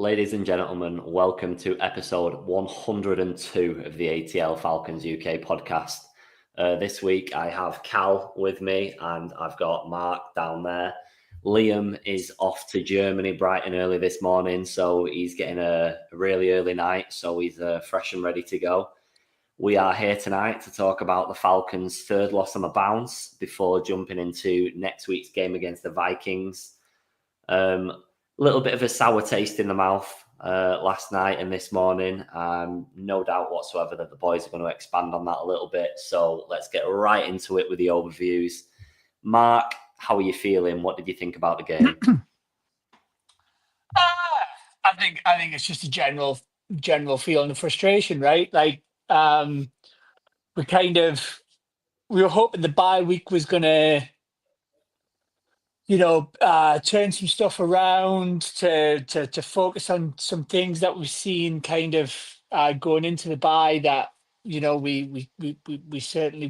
Ladies and gentlemen, welcome to episode 102 of the ATL Falcons UK podcast. This week I have Cal with me and I've got Mark down there. Liam is off to Germany bright and early this morning, so he's getting a really early night, so he's fresh and ready to go. We are here tonight to talk about the Falcons' third loss on the bounce before jumping into next week's game against the Vikings. Little bit of a sour taste in the mouth last night and this morning. No doubt whatsoever that the boys are going to expand on that a little bit. So let's get right into it with the overviews. Mark, how are you feeling? What did you think about the game? I think it's just a general feeling of frustration, right? Like we were hoping the bye week was gonna turn some stuff around to focus on some things that we've seen kind of going into the bye that we certainly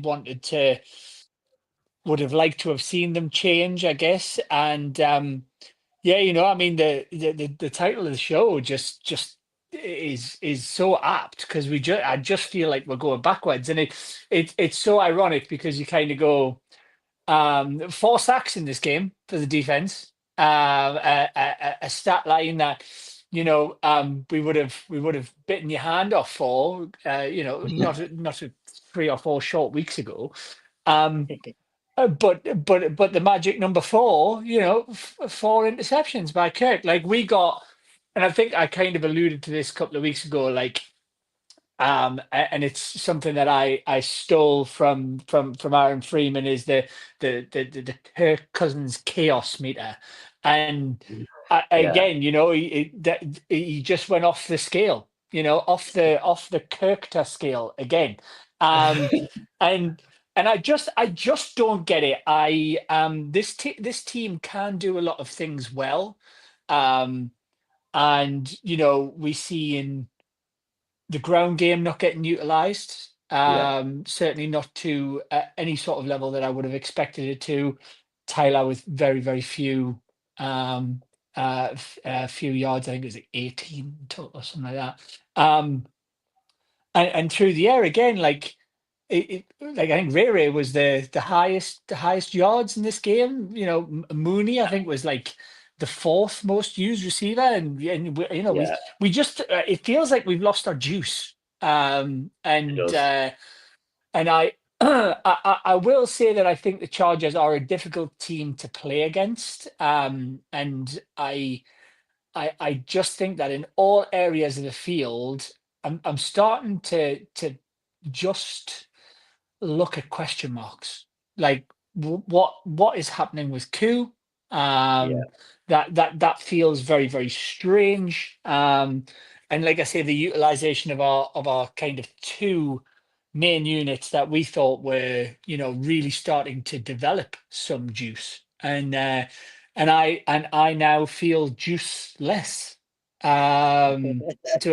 would have liked to have seen them change, I guess. And I mean the title of the show just is so apt because I just feel like we're going backwards, and it's so ironic because you kind of go. 4 sacks in this game for the defense. A stat line that we would have bitten your hand off for. Not 3 or 4 short weeks ago. But the magic number 4. 4 interceptions by Kirk. Like we got, and I think I kind of alluded to this a couple of weeks ago. Like. And it's something that I stole from Aaron Freeman is the Kirk Cousins chaos meter, and again, he just went off the scale, off the Kirkter scale again, and I just don't get it. This team can do a lot of things well, and we see in the ground game not getting utilized, certainly not to any sort of level that I would have expected it to. Tyler with very, very few few yards. I think it was like 18 total or something like that. And through the air again, like like I think Ray was the highest yards in this game. Mooney I think was like the 4th most used receiver, and we just it feels like we've lost our juice. And I I will say that I think the Chargers are a difficult team to play against. And I just think that in all areas of the field, I'm starting to just look at question marks. Like what is happening with Koo? That feels very, very strange. And like I say, the utilization of our kind of 2 main units that we thought were, really starting to develop some juice. And I now feel juiceless. I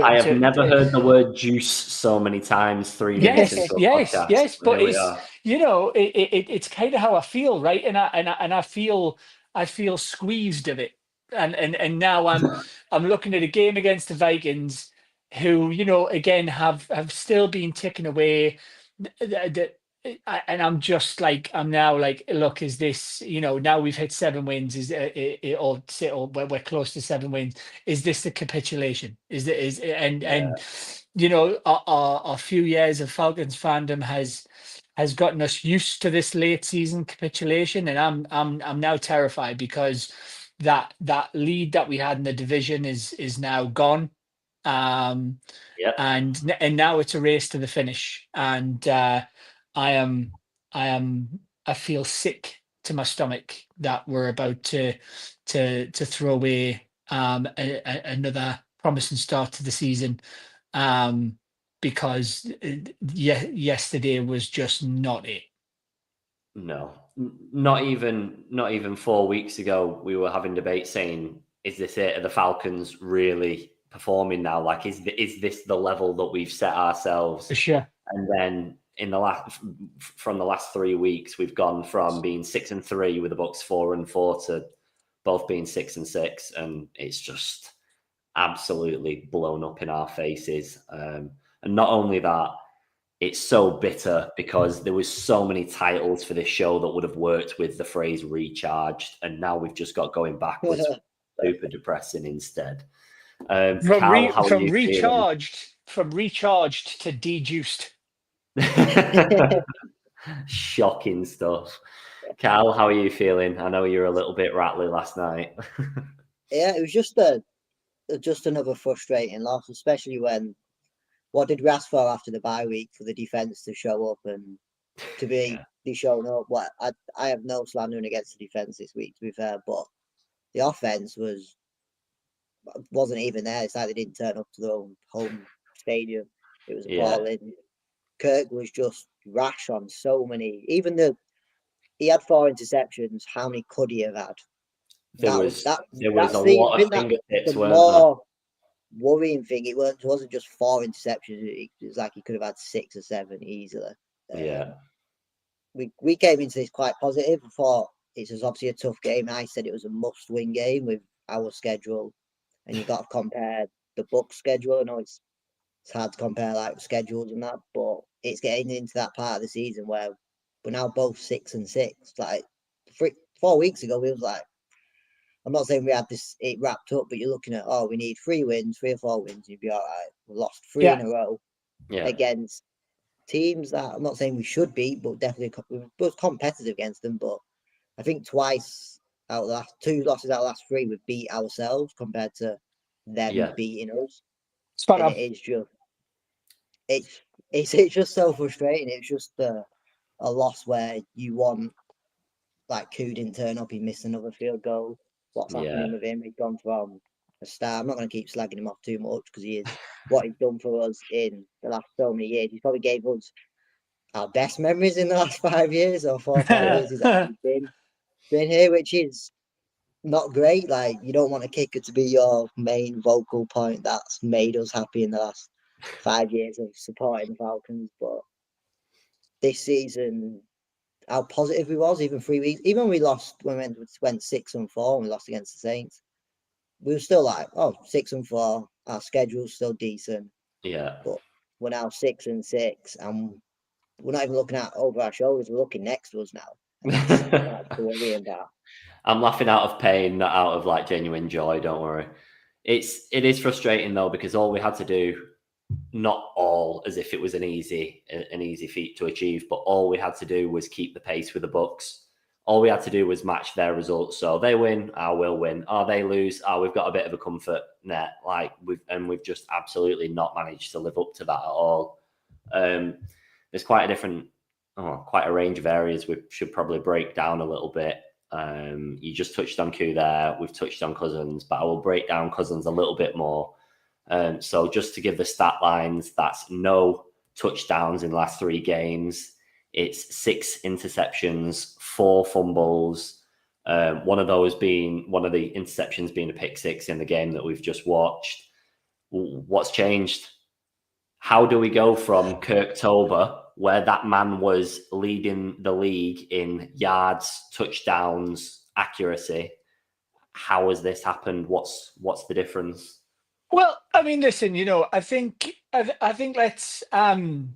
have never heard the word juice so many times 3 minutes into a podcast. Yes, but it's kind of how I feel, right? And I feel squeezed of it. And now I'm looking at a game against the Vikings, who again have still been ticking away. And I'm just like, I'm now like, look, is this, now we've hit 7 wins, or we're close to 7 wins. Is this the capitulation? Our few years of Falcons fandom has gotten us used to this late season capitulation, and I'm now terrified because that lead that we had in the division is now gone. And now it's a race to the finish, and I feel sick to my stomach that we're about to throw away another promising start to the season, because yesterday was just not it. No, not even 4 weeks ago we were having debates saying, is this it? Are the Falcons really performing now? Like, is this the level that we've set ourselves? For sure. And then from the last 3 weeks, we've gone from being 6-3 with the Bucs 4-4 to both being 6-6, and it's just absolutely blown up in our faces. And not only that, it's so bitter because there was so many titles for this show that would have worked with the phrase recharged, and now we've just got going backwards. Super depressing instead. Cal, how are from you feeling? recharged to dejuiced. Shocking stuff. Cal, how are you feeling? I know you were a little bit rattly last night. Yeah, it was just another frustrating loss, especially when what did we ask for after the bye week for the defense to show up and to be shown up? What I have no slandering against the defense this week, to be fair, but the offense wasn't even there. It's like they didn't turn up to their own home stadium. It was appalling. Kirk was just rash on so many. He had 4 interceptions. How many could he have had? There was a That's lot I of think that's fingertips, the weren't there? more worrying thing. It wasn't just 4 interceptions. It was like he could have had 6 or 7 easily. Yeah. We came into this quite positive. I thought it was obviously a tough game. I said it was a must-win game with our schedule, and you got to compare the Bucs schedule. I know it's hard to compare like schedules and that, but it's getting into that part of the season where we're now both 6-6. Like 4 weeks ago, we was like, I'm not saying we had it wrapped up, but you're looking at, we need 3 wins, 3 or 4 wins, you'd be all right. We lost 3 in a row against teams that I'm not saying we should beat, but definitely we were competitive against them. But I think twice out of the last 2 losses out of the last 3, we've beat ourselves compared to them beating us. Spot and on. it is just it's just so frustrating. It's just a loss where you want, like, Koo didn't turn up, he missed another field goal. What's happening with him? He's gone from a star. I'm not going to keep slagging him off too much because he is what he's done for us in the last so many years. He's probably gave us our best memories in the last 5 years or 4 or 5 years he's actually been here, which is not great. Like, you don't want a kicker to be your main vocal point that's made us happy in the last 5 years of supporting the Falcons. But this season, how positive we was, even 3 weeks, even when we lost, when we went 6-4 and we lost against the Saints, we were still like, 6-4, our schedule's still decent. But we're now 6-6, and we're not even looking at over our shoulders, we're looking next to us now. And that's the worrying part. I'm laughing out of pain, not out of like genuine joy, don't worry. It is frustrating though, because all we had to do, not all as if it was an easy feat to achieve, but all we had to do was keep the pace with the Bucs. All we had to do was match their results. So they win, we'll win. They lose, we've got a bit of a comfort net. Like we've just absolutely not managed to live up to that at all. There's quite a range of areas we should probably break down a little bit. You just touched on Koo there. We've touched on Cousins, but I will break down Cousins a little bit more. So just to give the stat lines, that's no touchdowns in the last 3 games. It's 6 interceptions, 4 fumbles. One of the interceptions being a pick 6 in the game that we've just watched. What's changed? How do we go from Kirktober, where that man was leading the league in yards, touchdowns, accuracy? How has this happened? What's the difference? Well, I mean, listen, I think let's I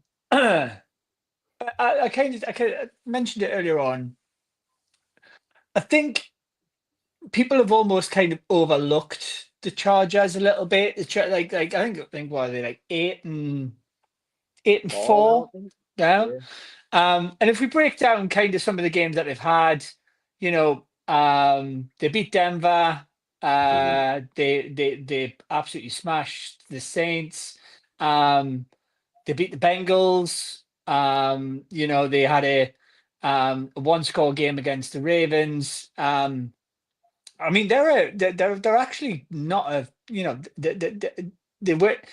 kind of mentioned it earlier on. I think people have almost kind of overlooked the Chargers a little bit. I think what are they, like 8-4 now? And if we break down kind of some of the games that they've had, they beat Denver. They absolutely smashed the Saints. They beat the Bengals. They had a 1-score game against the Ravens. I mean, they're actually not they weren't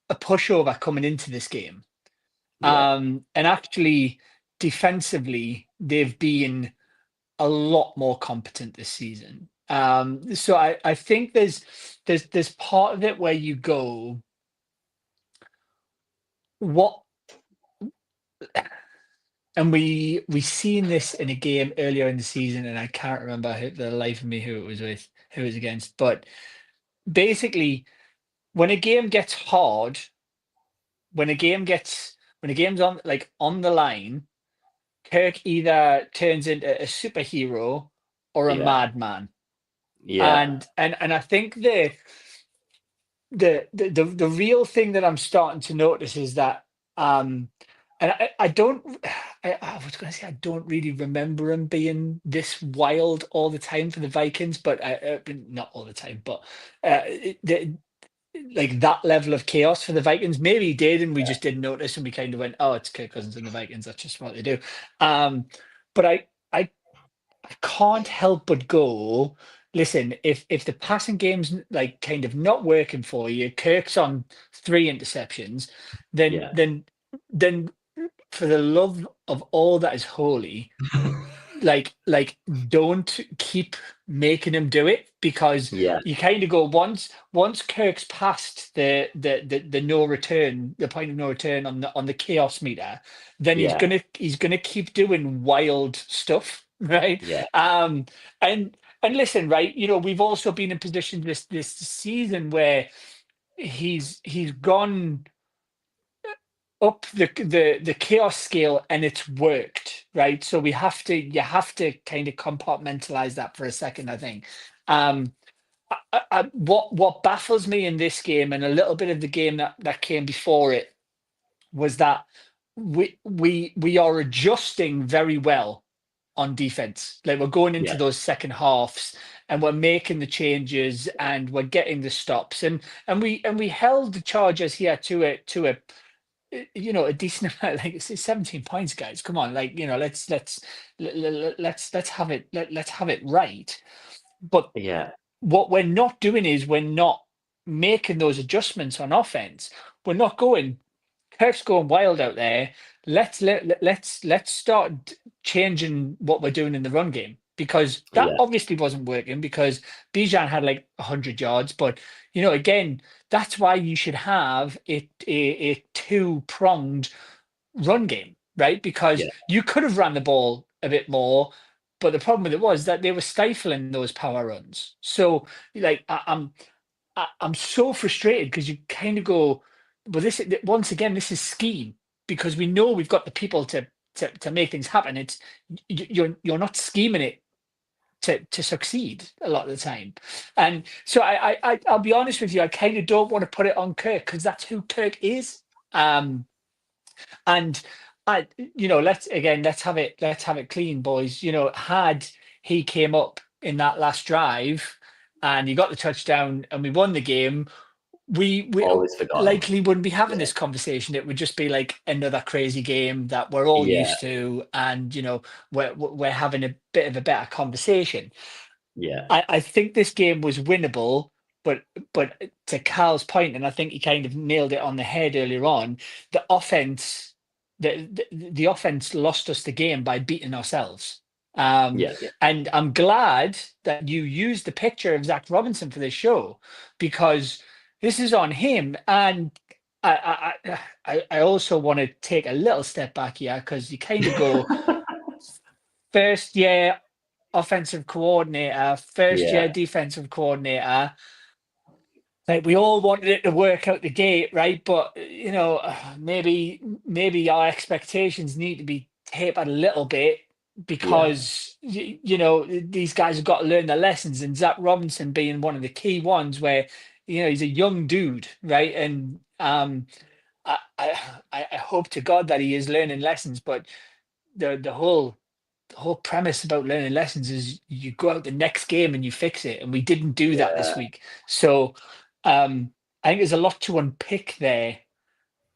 a pushover coming into this game. And actually, defensively, they've been a lot more competent this season. So I think there's part of it where you go, what, and we seen this in a game earlier in the season, and I can't remember the life of me who it was against, but basically, when a game gets hard, when a game's on like on the line, Kirk either turns into a superhero or a Yeah. madman. Yeah. And I think the real thing that I'm starting to notice is that and I don't I was going to say I don't really remember him being this wild all the time for the Vikings, but not all the time, but like that level of chaos for the Vikings. Maybe he did, and we just didn't notice, and we kind of went, "Oh, it's Kirk Cousins and the Vikings. That's just what they do." But I can't help but go, listen, if the passing game's like kind of not working for you, Kirk's on 3 interceptions, then Yeah. then for the love of all that is holy, like don't keep making him do it, because Yeah. you kind of go, once Kirk's past the no return, the point of no return on the chaos meter, then he's Yeah. gonna keep doing wild stuff, right? Yeah. um and listen, right, we've also been in position this season where he's gone up the chaos scale, and it's worked, right? So you have to kind of compartmentalize that for a second, I think. um what baffles me in this game, and a little bit of the game that came before it, was that we are adjusting very well on defense. Like, we're going into Yeah. those second halves, and we're making the changes, and we're getting the stops, and we held the Chargers here to a decent amount. Like, it's 17 points, guys, come on, like, let's have it, let's have it right. But Yeah. what we're not doing is we're not making those adjustments on offense. We're not going, Kirk's going wild out there. Let's start changing what we're doing in the run game, because that Yeah. obviously wasn't working, because Bijan had like 100 yards. But again, that's why you should have a two-pronged run game, right? Because Yeah. you could have ran the ball a bit more, but the problem with it was that they were stifling those power runs. So, like, I'm so frustrated, because you kind of go, well, once again, this is scheme, because we know we've got the people to make things happen. It's you're not scheming it to succeed a lot of the time. And so I'll be honest with you, I kind of don't want to put it on Kirk, because that's who Kirk is. And let's have it clean, boys. Had he came up in that last drive and he got the touchdown and we won the game, we Always forgotten. likely wouldn't be having Yeah. this conversation. It would just be like another crazy game that we're all Yeah. used to, and we're having a bit of a better conversation. Yeah. I think this game was winnable, but to Carl's point, and I think he kind of nailed it on the head earlier on, the offense, the offense lost us the game by beating ourselves. Yeah. And I'm glad that you used the picture of Zach Robinson for this show, because this is on him. And I also want to take a little step back here, because you kind of go, first year offensive coordinator, first Yeah. year defensive coordinator. Like, we all wanted it to work out the gate, right? But maybe our expectations need to be tapered a little bit, Yeah. because these guys have got to learn their lessons, and Zach Robinson being one of the key ones, where he's a young dude, right? And I hope to God that he is learning lessons. But the whole premise about learning lessons is you go out the next game and you fix it, and we didn't do that this Yeah. week. So I think there's a lot to unpick there,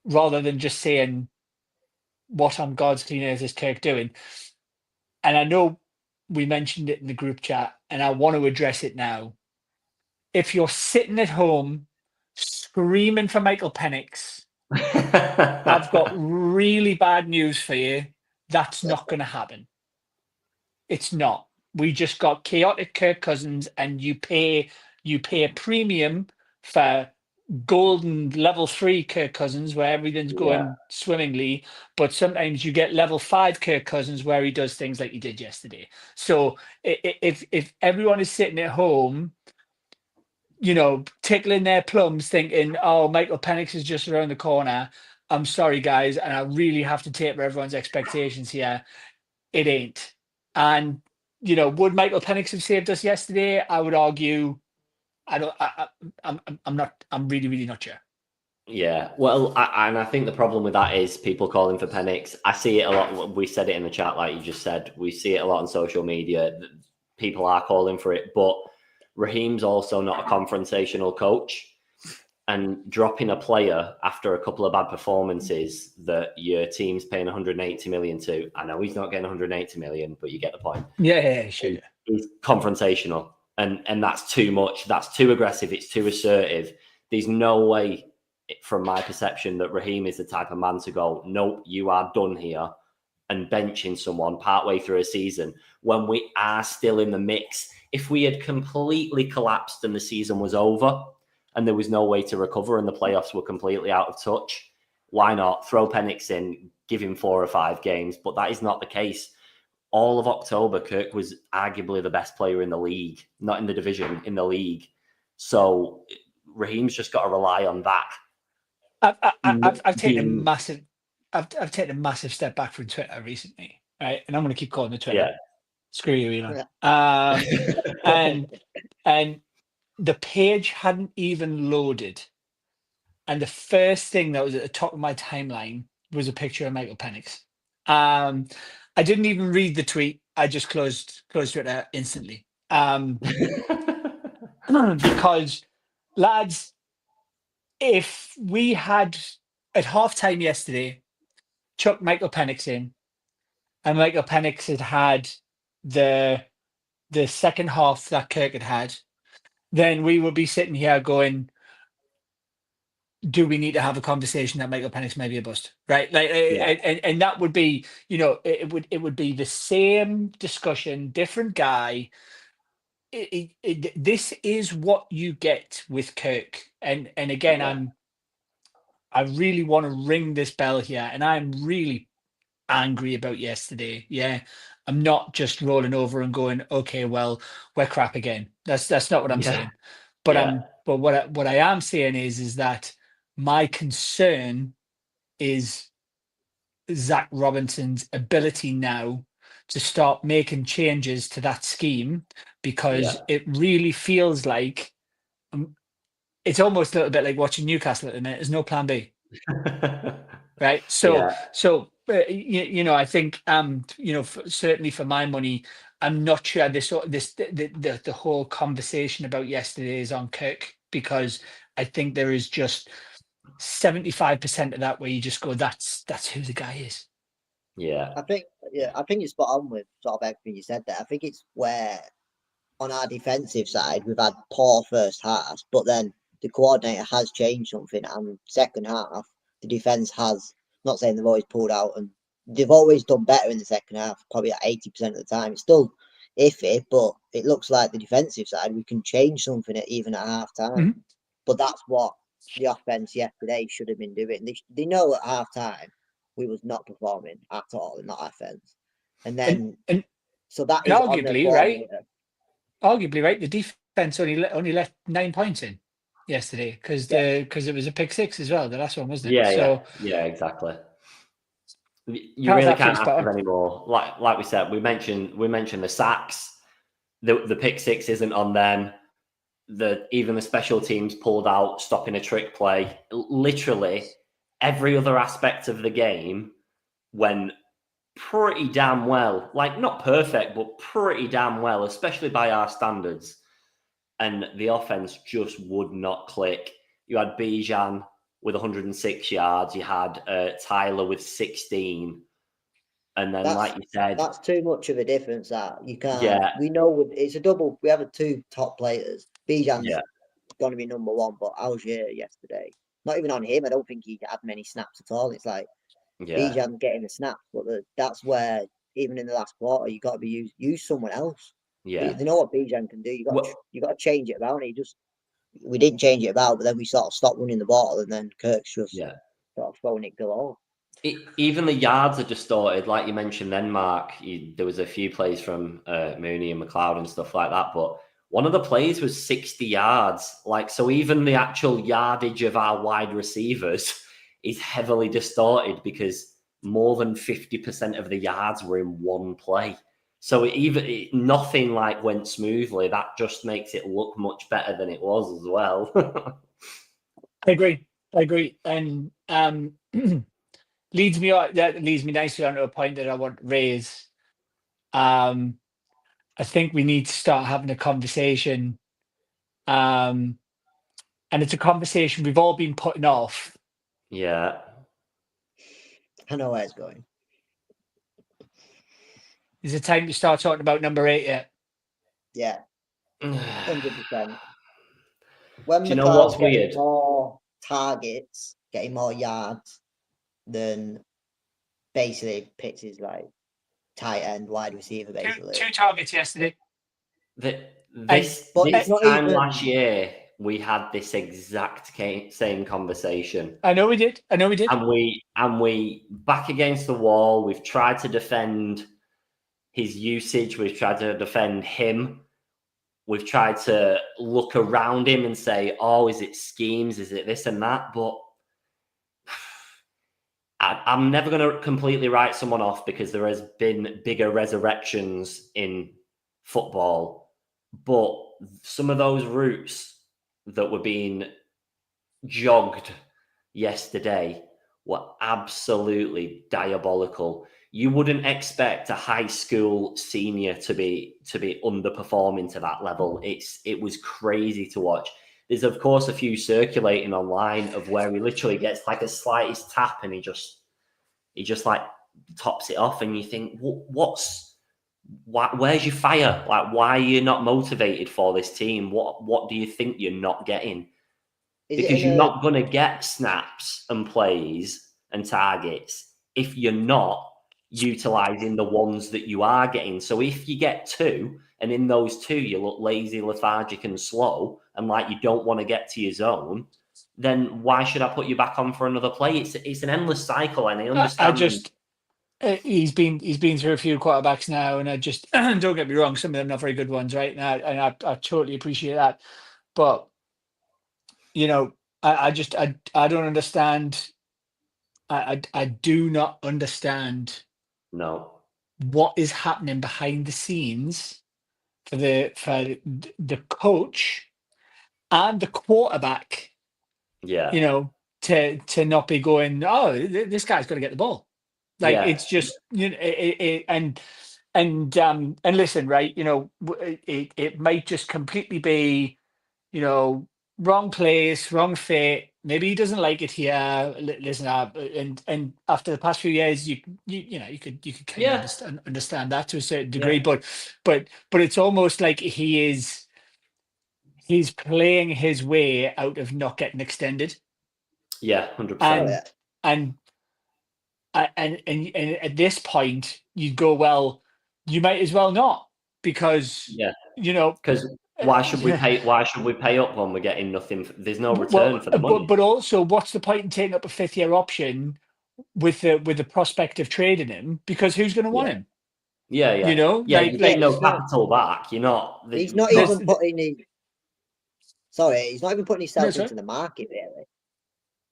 rather than just saying, what on God's clean earth is Kirk doing? And I know we mentioned it in the group chat, and I want to address it now. If you're sitting at home screaming for Michael Penix, I've got really bad news for you. That's not going to happen. It's not. We just got chaotic Kirk Cousins, and you pay a premium for golden level 3 Kirk Cousins, where everything's Yeah. going swimmingly. But sometimes you get level 5 Kirk Cousins, where he does things like he did yesterday. So if everyone is sitting at home, tickling their plums thinking, oh, Michael Penix is just around the corner. I'm sorry, guys, and I really have to taper everyone's expectations here. It ain't. And, would Michael Penix have saved us yesterday? I would argue, I'm really, really not sure. Yeah, well, and I think the problem with that is people calling for Penix. I see it a lot. We said it in the chat, like you just said. We see it a lot on social media. People are calling for it, but Raheem's also not a confrontational coach. And dropping a player after a couple of bad performances that your team's paying 180 million to, I know he's not getting 180 million, but you get the point. Yeah, sure. He's confrontational, and that's too much. That's too aggressive. It's too assertive. There's no way, from my perception, that Raheem is the type of man to go, nope, you are done here, and benching someone partway through a season when we are still in the mix. If we had completely collapsed and the season was over and there was no way to recover and the playoffs were completely out of touch, why not throw Penix in, give him 4 or 5 games? But that is not the case. All of October, Kirk was arguably the best player in the league, not in the division, in the league. So Raheem's just got to rely on that. I've taken a massive step back from Twitter recently, right? And I'm going to keep calling it Twitter. Yeah. Screw you, Elon. And the page hadn't even loaded, and the first thing that was at the top of my timeline was a picture of Michael Penix. I didn't even read the tweet. I just closed Twitter instantly. Because, lads, if we had at halftime yesterday chucked Michael Penix in, and Michael Penix had the second half that Kirk had, then we would be sitting here going, do we need to have a conversation that Michael Penix may be a bust, right? Like, and that would be, it would be the same discussion, different guy. This is what you get with Kirk, and again, I really want to ring this bell here, and I'm really angry about yesterday. Yeah, I'm not just rolling over and going, okay, well, we're crap again. That's not what I'm saying. But what I am saying is that my concern is Zach Robinson's ability now to start making changes to that scheme, because it really feels like it's almost a little bit like watching Newcastle at the minute. There's no plan B. Right. So I think certainly for my money, I'm not sure the whole conversation about yesterday is on Kirk, because I think there is just 75% of that where you just go, that's who the guy is. Yeah. I think you're spot on with sort of everything you said there. I think it's where on our defensive side we've had poor first half, but then the coordinator has changed something, and second half the defense has, not saying they've always pulled out, and they've always done better in the second half, probably at 80% of the time. It's still iffy, but it looks like the defensive side we can change something even at half time. Mm-hmm. But that's what the offense yesterday should have been doing. They know at half time we was not performing at all in that offense, and then so that is arguably right. Arguably, right, the defense only let 9 points in yesterday because it was a pick 6 as well. The last one, wasn't it? Yeah, exactly. You really can't ask for any more. Like we said, we mentioned the sacks. The pick 6 isn't on them. Even the special teams pulled out, stopping a trick play. Literally every other aspect of the game went pretty damn well. Like, not perfect, but pretty damn well, especially by our standards. And the offense just would not click. You had Bijan with 106 yards. You had Tyler with 16. And then, like you said, that's too much of a difference. That you can't. Yeah. We know it's a double. We have 2 top players. Bijan's going to be number 1, but Algier yesterday, not even on him. I don't think he had many snaps at all. It's like Bijan getting the snaps, but that's where even in the last quarter you got to be use someone else. Yeah, they know what Bijan can do. You got to change it about. And we didn't change it about, but then we sort of stopped running the ball, and then Kirk's just sort of throwing it galore. Even the yards are distorted, like you mentioned then, Mark. There was a few plays from Mooney and McLeod and stuff like that, but one of the plays was 60 yards. Like, so even the actual yardage of our wide receivers is heavily distorted because more than 50% of the yards were in one play. So nothing like went smoothly. That just makes it look much better than it was as well. I agree. And leads me nicely onto a point that I want to raise. I think we need to start having a conversation. And it's a conversation we've all been putting off. Yeah. I know where it's going. Is it time to start talking about number 8 yet? Yeah. 100%. When Do you know what's getting weird? more targets, getting more yards, than basically Pitts is like tight end wide receiver, basically. Two targets yesterday. This time last year, we had this exact same conversation. I know we did. And we back against the wall. We've tried to defend his usage. We've tried to defend him. We've tried to look around him and say, oh, is it schemes? Is it this and that? But I'm never going to completely write someone off because there has been bigger resurrections in football. But some of those routes that were being jogged yesterday were absolutely diabolical. You wouldn't expect a high school senior to be underperforming to that level. It was crazy to watch. There's of course a few circulating online of where he literally gets like a slightest tap and he just like tops it off, and you think, where's your fire? Like, why are you not motivated for this team? What do you think you're not getting? Because you're not going to get snaps and plays and targets if you're not utilizing the ones that you are getting. So if you get 2, and in those 2 you look lazy, lethargic, and slow, and like you don't want to get to your zone, then why should I put you back on for another play? It's an endless cycle, and I understand. He's been through a few quarterbacks now, and I just don't get me wrong, some of them not very good ones, right? And I totally appreciate that, but you know, I don't understand. I do not understand. No. What is happening behind the scenes for the coach and the quarterback? Yeah. You know, to not be going, oh, this guy's got to get the ball. Like, it's just, you know, and listen, right? You know, it might just completely be, you know, wrong place, wrong fit. Maybe he doesn't like it here. Listen, and after the past few years, you could kind of understand that to a certain degree. But it's almost like he's playing his way out of not getting extended. Yeah, 100%. And at this point, you'd go, well, you might as well not, because you know, because why should we pay? Why should we pay up when we're getting nothing? There's no return for the money. But also, what's the point in taking up a 5th-year option with the prospect of trading him? Because who's going to want him? Yeah. You know, you get no capital back. You're not. He's not even putting he's not even putting himself into the market, really.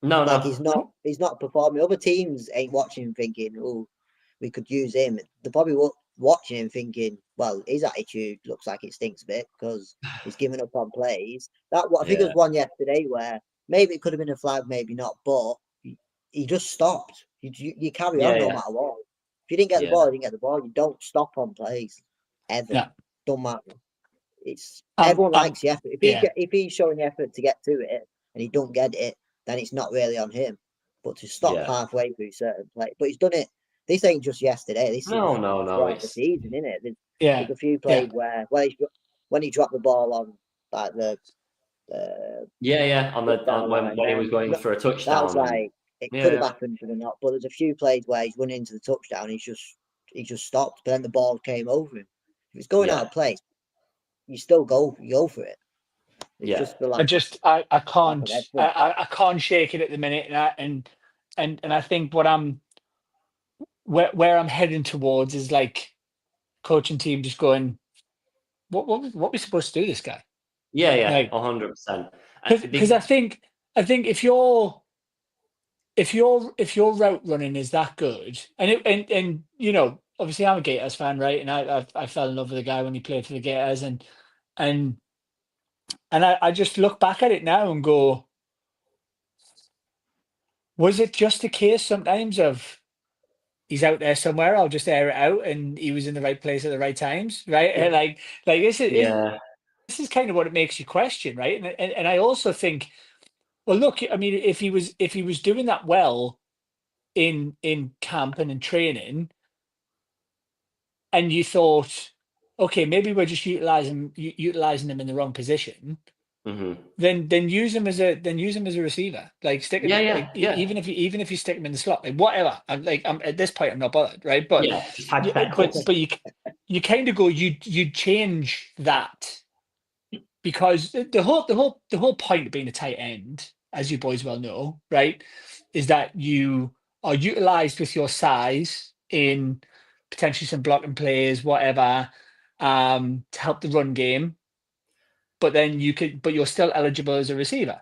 No. He's not performing. Other teams ain't watching him thinking, oh, we could use him. They're probably watching him thinking, well, his attitude looks like it stinks a bit because he's giving up on plays. I think it was one yesterday where maybe it could have been a flag, maybe not, but he just stopped. You carry on no matter what. If you didn't get the ball, you didn't get the ball. You don't stop on plays ever. Yeah. Don't matter. It's everyone likes the effort. If he's showing the effort to get to it and he don't get it, then it's not really on him. But to stop halfway through certain play, but he's done it. This ain't just yesterday. This is throughout the season, isn't it? There's a few plays where when he dropped the ball on like the when he was going for a touchdown. That was like it could have happened, but not. But there's a few plays where he's run into the touchdown. He just stopped, but then the ball came over him. If it's going out of place, you still go for it. It's just the I can't shake it at the minute, and I think what where I'm heading towards is like coaching team just going, what we supposed to do this guy? Yeah, Like, 100%. because I think if your route running is that good, and obviously I'm a Gators fan, right? And I fell in love with the guy when he played for the Gators, and I just look back at it now and go, was it just a case sometimes of he's out there somewhere, I'll just air it out, and he was in the right place at the right times, right? And like Yeah. this is kind of what it makes you question, right? And I also think, well, look, I mean, if he was doing that well in camp and in training, and you thought, okay, maybe we're just utilizing him in the wrong position, hmm then use him as a receiver. Like stick him, like Yeah. even if you stick him in the slot, like whatever. I'm at this point, I'm not bothered, right? But Yeah, just hypotheticals. but you kind of go, you change that, because the whole point of being a tight end, as you boys well know, right, is that you are utilized with your size in potentially some blocking plays, whatever, to help the run game. But then but you're still eligible as a receiver.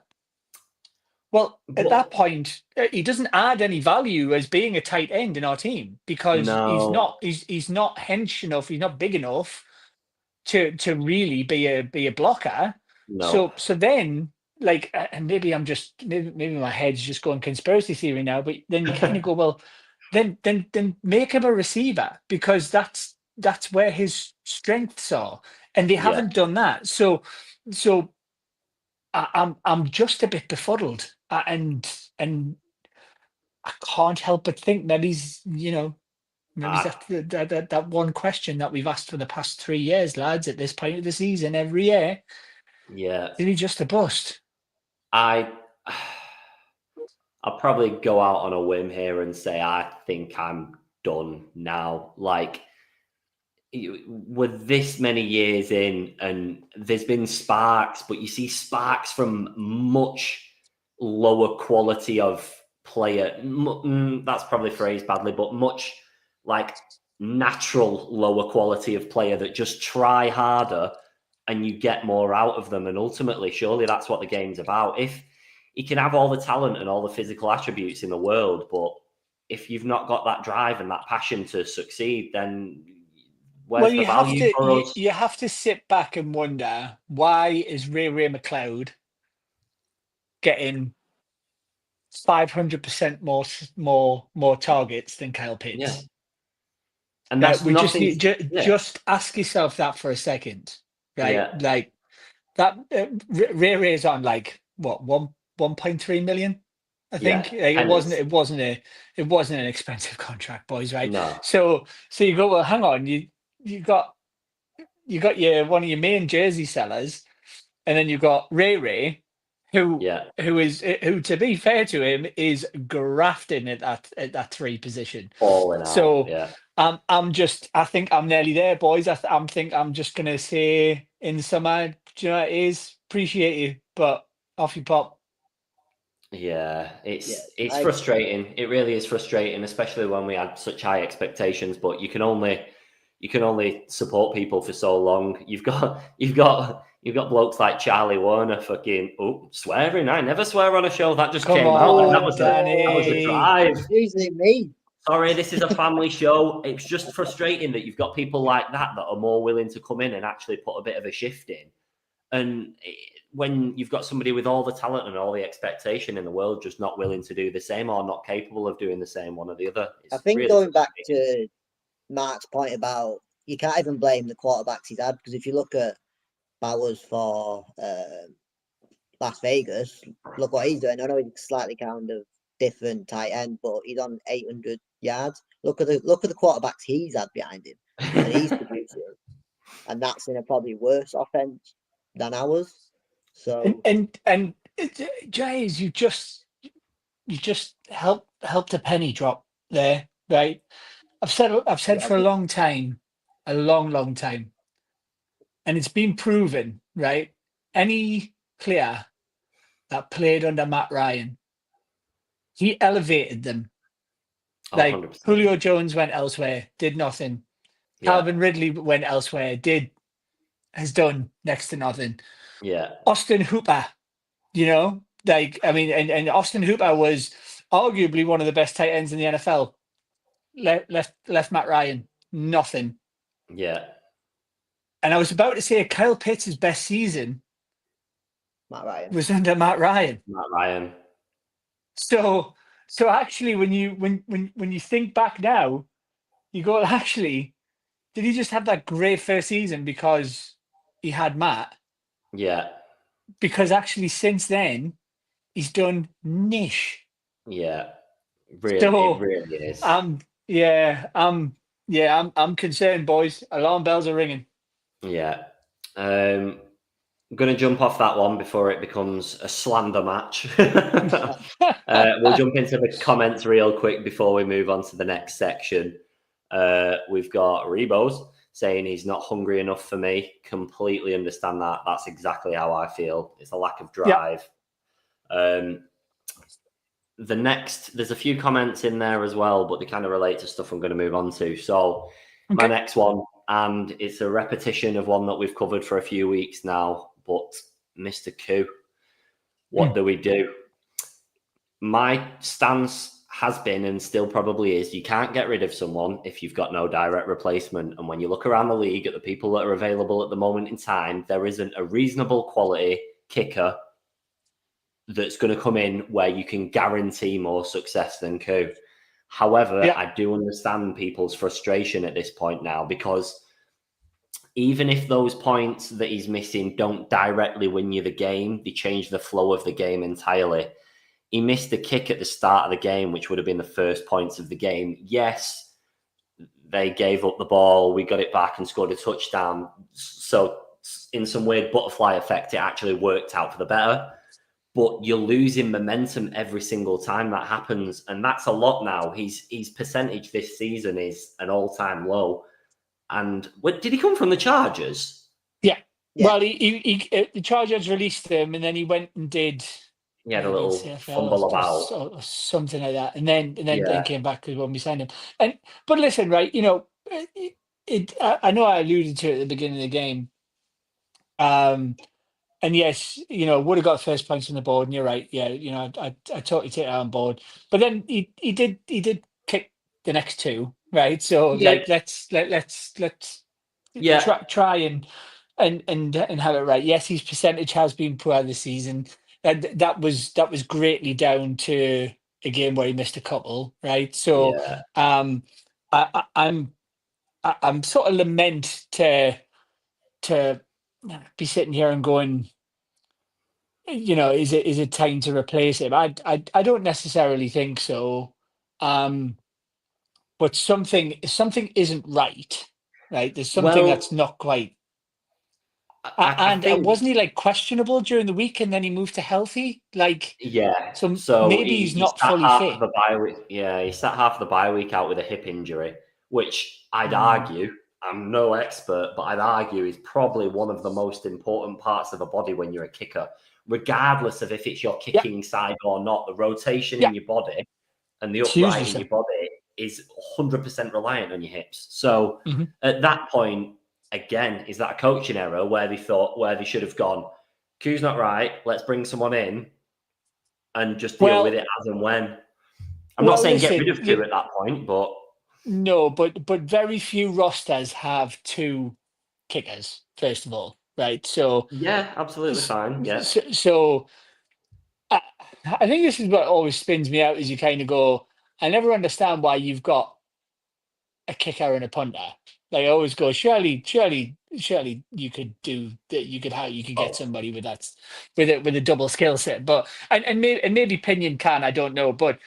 Well, at But that point, he doesn't add any value as being a tight end in our team, because no, he's not hench enough, he's not big enough to really be a blocker. no. So then, like, and maybe I'm just maybe my head's just going conspiracy theory now, but then you kind of go, well, then make him a receiver, because that's where his strengths are, and they Yeah, haven't done that. So I'm just a bit befuddled, and I can't help but think that maybe I, that's that one question that we've asked for the past 3 years, lads. At this point of the season, every year, yeah. is he just a bust? I I'll probably go out on a whim here and say I think I'm done now. Like, we're this many years in, and there's been sparks, but you see sparks from much lower quality of player. That's probably phrased badly, but much like natural lower quality of player that just try harder and you get more out of them. And ultimately, surely that's what the game's about. If you can have all the talent and all the physical attributes in the world, but if you've not got that drive and that passion to succeed, then Well, where's the value for us? you have to sit back and wonder, why is Ray McLeod getting 500% more targets than Kyle Yeah. Pitts? And Now, that's we just nothing. need Yeah. just ask yourself that for a second, right? Yeah. Like that, Ray is on like what, 1.3 million, I think. Yeah. Like, Penance. it wasn't an expensive contract, boys, right? No. So you go, well, hang on, you got your one of your main jersey sellers, and then you've got Ray, Yeah. who, to be fair to him, is grafting at that three position. Falling out. So Yeah. I think I'm nearly there, boys. I'm just gonna say in summer, do you know what it is? Appreciate you, but off you pop. Yeah. Yeah, It's I frustrating. It really is frustrating, especially when we had such high expectations. But you can only support people for so long. You've got blokes like Charlie Warner fucking swearing. I never swear on a show. That just Come came out, and on, that was a Danny. drive. it's usually me. Sorry, this is a family show. It's just frustrating that you've got people like that are more willing to come in and actually put a bit of a shift in. And when you've got somebody with all the talent and all the expectation in the world just not willing to do the same or not capable of doing the same, one or the other, I it's think really going back frustrating. to Mark's point about, you can't even blame the quarterbacks he's had, because if you look at Bowers for Las Vegas, look what he's doing. I know he's slightly kind of different tight end, but he's on 800 yards. Look at the quarterbacks he's had behind him, and he's producing, and that's in a probably worse offense than ours. So And Jays, you just helped a penny drop there, right? I've said yeah, for a long time, a long time, and it's been proven, right? Any player that played under Matt Ryan, he elevated them. Oh, Like 100%. Julio Jones went elsewhere, did nothing. Yeah. Calvin Ridley went elsewhere, did has done next to nothing. Yeah. Austin Hooper, and Austin Hooper was arguably one of the best tight ends in the NFL. Left Matt Ryan, nothing. Yeah. And I was about to say Kyle Pitts' best season Matt Ryan. was under Matt Ryan. Matt Ryan. So actually, when you think back now, you go, actually, did he just have that great first season because he had Matt? Yeah. Because actually, since then, he's done niche. Yeah. Really, So, it really is. I'm concerned, boys. Alarm bells are ringing. Yeah. I'm going to jump off that one before it becomes a slander match. We'll jump into the comments real quick before we move on to the next section. We've got Rebos saying he's not hungry enough for me. Completely understand that. That's exactly how I feel. It's a lack of drive. Yep. There's a few comments in there as well, but they kind of relate to stuff I'm going to move on to. So my next one, and it's a repetition of one that we've covered for a few weeks now, but Mr. Koo, what do we do? My stance has been and still probably is, you can't get rid of someone if you've got no direct replacement. And when you look around the league at the people that are available at the moment in time, there isn't a reasonable quality kicker that's going to come in where you can guarantee more success than Koo. However, I do understand people's frustration at this point now, because even if those points that he's missing don't directly win you the game, they change the flow of the game entirely. He missed a kick at the start of the game, which would have been the first points of the game. Yes, they gave up the ball. We got it back and scored a touchdown. So in some weird butterfly effect, it actually worked out for the better. But you're losing momentum every single time that happens. And that's a lot now. His percentage this season is an all-time low. And did he come from the Chargers? Yeah. Well, the Chargers released him, and then he went and did... He had a little fumble about. Or something like that. And then came back when we signed him. But listen, right, I know I alluded to it at the beginning of the game. And yes, would have got first points on the board, and you're right. Yeah, I totally take that on board. But then he did kick the next two, right? So let's try and have it right. Yes, his percentage has been poor this season. And that was greatly down to a game where he missed a couple, right? So I'm sort of lament to be sitting here and going, is it time to replace him? I don't necessarily think so. But something isn't right? There's something that's not quite. I think, wasn't he like questionable during the week, and then he moved to healthy? So maybe he's not fully fit. The bye week, he sat half of the bye week out with a hip injury, which I'd argue, I'm no expert, but I'd argue is probably one of the most important parts of the body when you're a kicker, regardless of if it's your kicking side or not. The rotation in your body and the upright in your body is 100% reliant on your hips. So at that point, again, is that a coaching error where they should have gone, Q's not right, let's bring someone in and just deal with it as and when. I'm not saying get rid of Q at that point, but... No, but very few rosters have two kickers, first of all, right? So... Yeah, absolutely fine, yeah. So I think this is what always spins me out, is you kind of go, I never understand why you've got a kicker and a punter. I always go, surely you could do that. You could get somebody with that, with a double skill set. But and maybe Pinion can, I don't know. But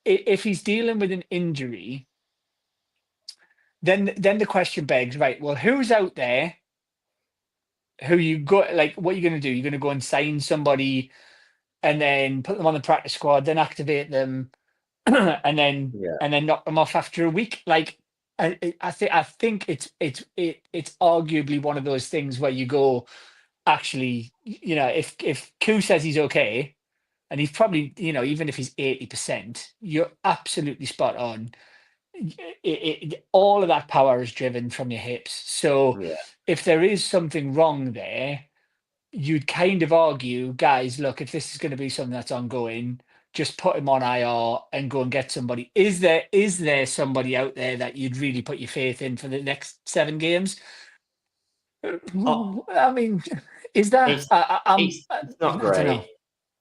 if he's dealing with an injury, then the question begs, right? Well, who's out there? Who you got? Like, what are you going to do? You're going to go and sign somebody, and then put them on the practice squad, then activate them, and then knock them off after a week. Like, I think it's arguably one of those things where you go, actually, if Q says he's okay, and he's probably, even if he's 80%, you're absolutely spot on. all of that power is driven from your hips. So Yeah. if there is something wrong there, you'd kind of argue, guys, look, if this is going to be something that's ongoing, just put him on IR and go and get somebody. Is there somebody out there that you'd really put your faith in for the next 7 games? Oh, I mean, is that? it's it's I not don't know. great.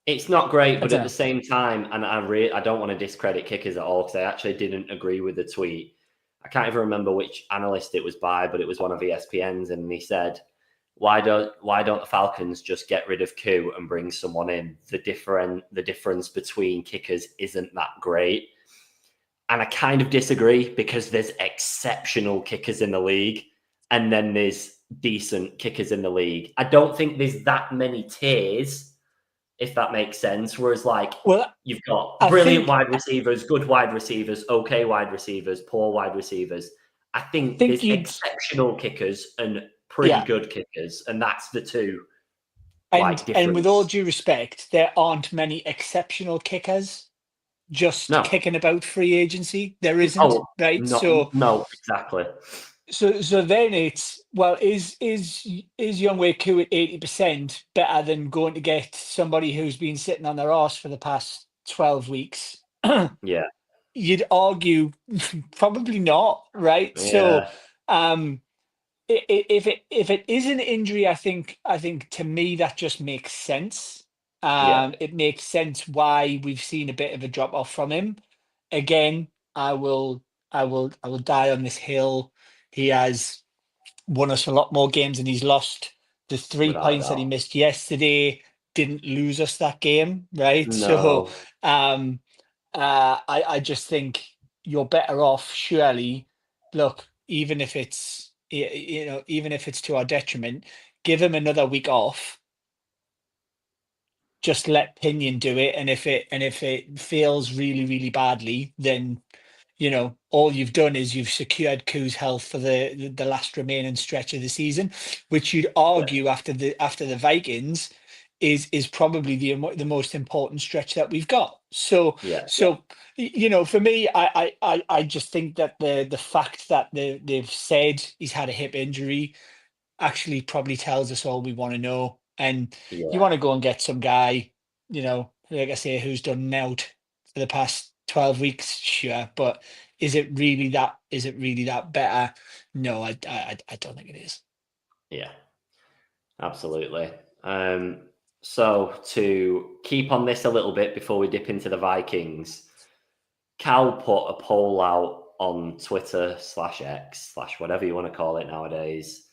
It's not great, I but don't at the know. same time, and I don't want to discredit kickers at all because I actually didn't agree with the tweet. I can't even remember which analyst it was by, but it was one of ESPN's, and he said, why don't the Falcons just get rid of Koo and bring someone in? The difference between kickers isn't that great." And I kind of disagree because there's exceptional kickers in the league and then there's decent kickers in the league. I don't think there's that many tiers, if that makes sense. Whereas, like, Well, you've got I brilliant think wide receivers, good wide receivers, okay wide receivers, poor wide receivers. I think think there's you'd exceptional kickers and pretty yeah. good kickers, and that's the two like And with all difference. due respect, there aren't many exceptional kickers just No, kicking about free agency. There isn't, oh right? no, exactly. So then it's, well, is Youngway Koo at 80% better than going to get somebody who's been sitting on their arse for the past 12 weeks? Yeah, You'd argue probably not, right? So yeah, um if it is an injury, I think to me that just makes sense. yeah. It makes sense why we've seen a bit of a drop off from him. Again, I will die on this hill. He has won us a lot more games than he's lost. The three Without a points that he doubt. missed yesterday didn't lose us that game, right? So No, um I just think you're better off, surely. Look, even if it's even if it's to our detriment, give him another week off. Just let Pinion do it, and if it feels really really badly, then all you've done is you've secured Koo's health for the last remaining stretch of the season, which you'd yeah, argue after the Vikings is probably the most important stretch that we've got. So yeah, so for me, I just think that the fact that they've said he's had a hip injury actually probably tells us all we want to know. And you yeah, want to go and get some guy, like I say, who's done nout for the past 12 weeks, sure. But is it really that better? No, I don't think it is. yeah. Absolutely. So to keep on this a little bit before we dip into the Vikings, Cal put a poll out on Twitter/X/ whatever you want to call it nowadays,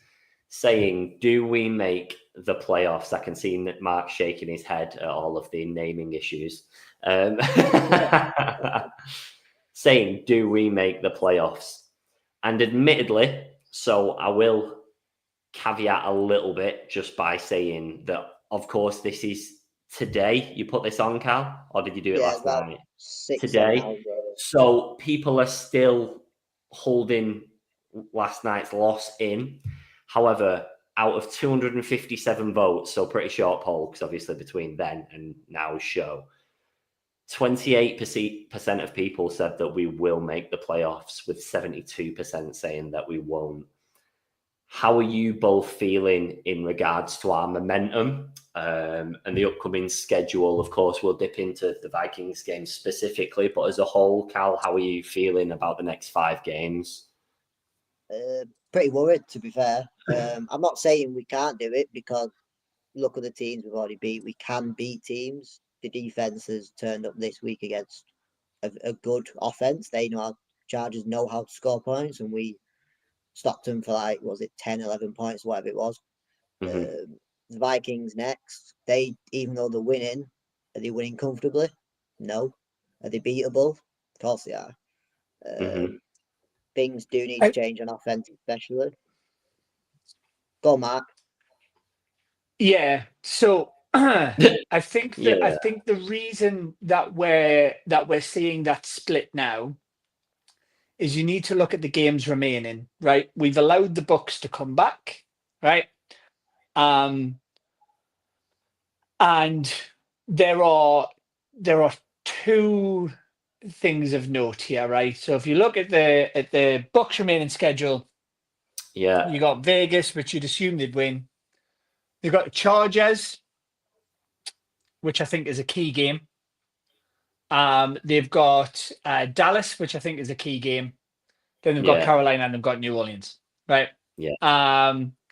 saying, "Do we make the playoffs?" I can see Mark shaking his head at all of the naming issues. Saying, "Do we make the playoffs?" And admittedly, so I will caveat a little bit just by saying that, of course, this is today. You put this on, Cal, or did you do it Yeah, last about night? 6 7 hours Today. ago. So people are still holding last night's loss in. However, out of 257 votes, so pretty short poll, because obviously between then and now's show, 28% of people said that we will make the playoffs, with 72% saying that we won't. How are you both feeling in regards to our momentum and the upcoming schedule? Of course, we'll dip into the Vikings game specifically, but as a whole, Cal, how are you feeling about the next 5 games? Pretty worried, to be fair. I'm not saying we can't do it, because look at the teams we've already beat. We can beat teams. The defense has turned up this week against a good offense. They know how Chargers know how to score points, and we stopped them for, like, was it 10, 11 points, whatever it was. Mm-hmm. The Vikings next. They, even though they're winning, are they winning comfortably? No. Are they beatable? Of course they are. Mm-hmm. Things do need to change on offense, especially. Go, Mark. So I think Yeah. the reason that we're seeing that split now is you need to look at the games remaining, right? We've allowed the Bucks to come back, right? Um, and there are two things of note here, right? So if you look at the Bucks remaining schedule, Yeah. you got Vegas, which you'd assume they'd win. They've got the Chargers, which I think is a key game. They've got Dallas, which I think is a key game. Then they've got Yeah. Carolina and they've got New Orleans, right? Yeah.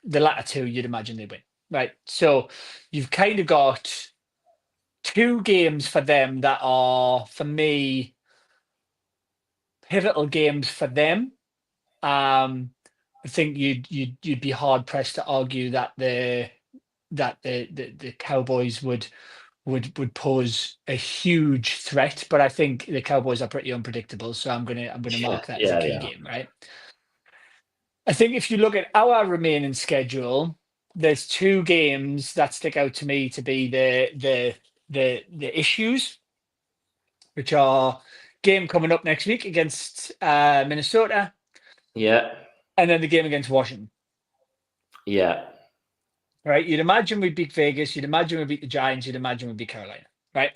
The latter two, you'd imagine they win, right? So you've kind of got 2 games for them that are, for me, pivotal games for them. I think you'd be hard pressed to argue that the Cowboys would pose a huge threat, but I think the Cowboys are pretty unpredictable. So I'm gonna mark that as a key game, right? I think if you look at our remaining schedule, there's 2 games that stick out to me to be the issues, which are game coming up next week against Minnesota, Yeah. and then the game against Washington. Yeah. Right? You'd imagine we beat Vegas. You'd imagine we beat the Giants. You'd imagine we beat Carolina. Right?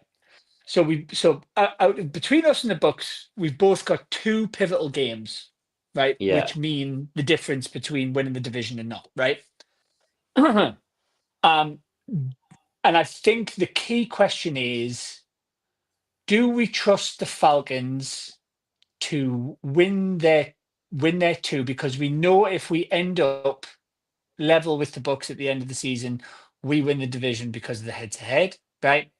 So between us and the Bucks, we've both got 2 pivotal games, right? Yeah. Which mean the difference between winning the division and not, right? And I think the key question is, do we trust the Falcons to win their 2? Because we know if we end up level with the Bucks at the end of the season, we win the division because of the head-to-head, right?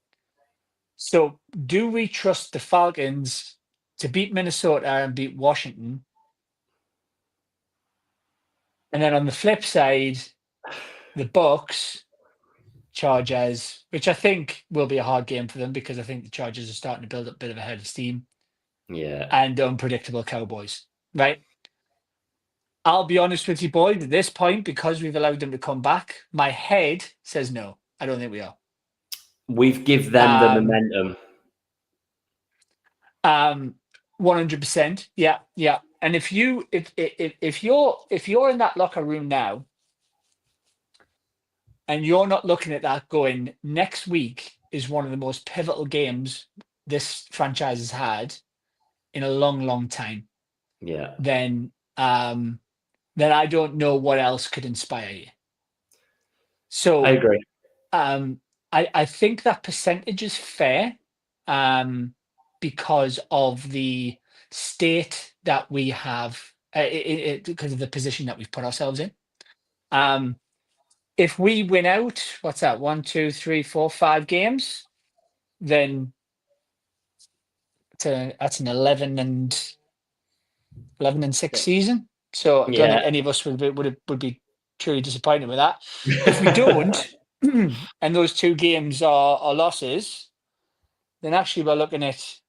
So do we trust the Falcons to beat Minnesota and beat Washington? And then on the flip side, the Bucks, Chargers, which I think will be a hard game for them because I think the Chargers are starting to build up a bit of a head of steam. Yeah. And unpredictable Cowboys, right? I'll be honest with you, boys, at this point, because we've allowed them to come back, my head says no. I don't think we are. We've give them the momentum. 100%. Yeah. And if you're in that locker room now, and you're not looking at that going, next week is one of the most pivotal games this franchise has had in a long, long time. Yeah. Then I don't know what else could inspire you. So I agree. I think that percentage is fair because of the state that we have, because of the position that we've put ourselves in. If we win out, what's that? 1, 2, 3, 4, 5 games, then that's an 11 and 6 season. So I don't think any of us would be truly disappointed with that. If we don't, and those 2 games are losses, then actually we're looking at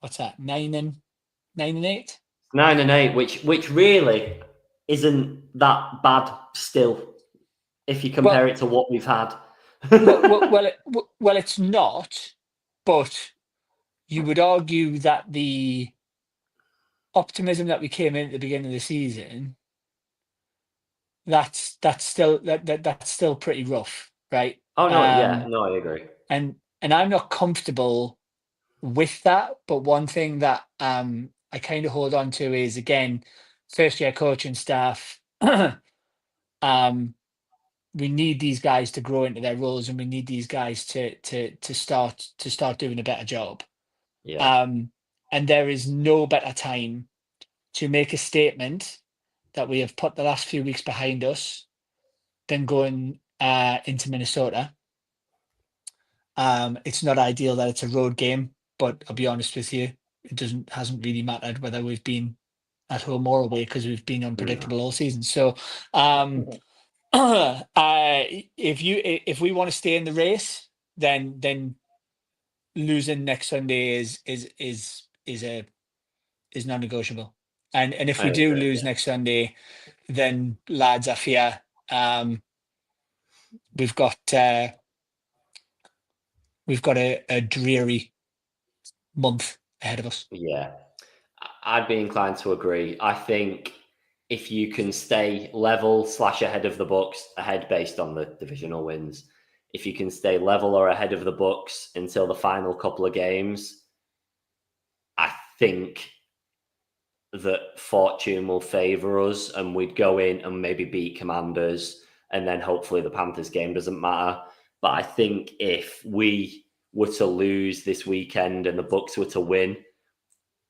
what's that? 9 and 8. 9 and 8, which really isn't that bad still, if you compare it to what we've had. well, it's not, but you would argue that the optimism that we came in at the beginning of the season, that's still pretty rough, right? Oh no, I agree. And I'm not comfortable with that, but one thing that I kind of hold on to is, again, first year coaching staff. We need these guys to grow into their roles, and we need these guys to start doing a better job. Yeah. And there is no better time to make a statement that we have put the last few weeks behind us than going into Minnesota. It's not ideal that it's a road game, but I'll be honest with you, it hasn't really mattered whether we've been at home or away because we've been unpredictable all season. So if we want to stay in the race, then losing next Sunday is non-negotiable. And if we do lose next Sunday, then lads, I fear we've got a dreary month ahead of us. Yeah, I'd be inclined to agree. I think if you can stay level / ahead of the Bucks, ahead based on the divisional wins, if you can stay level or ahead of the Bucks until the final couple of games, I think that fortune will favour us and we'd go in and maybe beat Commanders, and then hopefully the Panthers game doesn't matter. But I think if we were to lose this weekend and the Bucks were to win,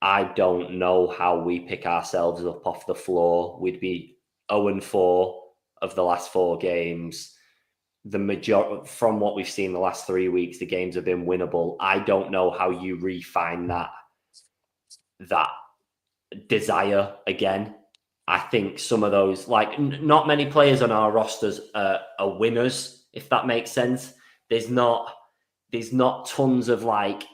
I don't know how we pick ourselves up off the floor. We'd be 0-4 of the last 4 games. The majority, from what we've seen the last 3 weeks, the games have been winnable. I don't know how you refine that desire again. I think some of those, like, not many players on our rosters are winners, if that makes sense. There's not tons of like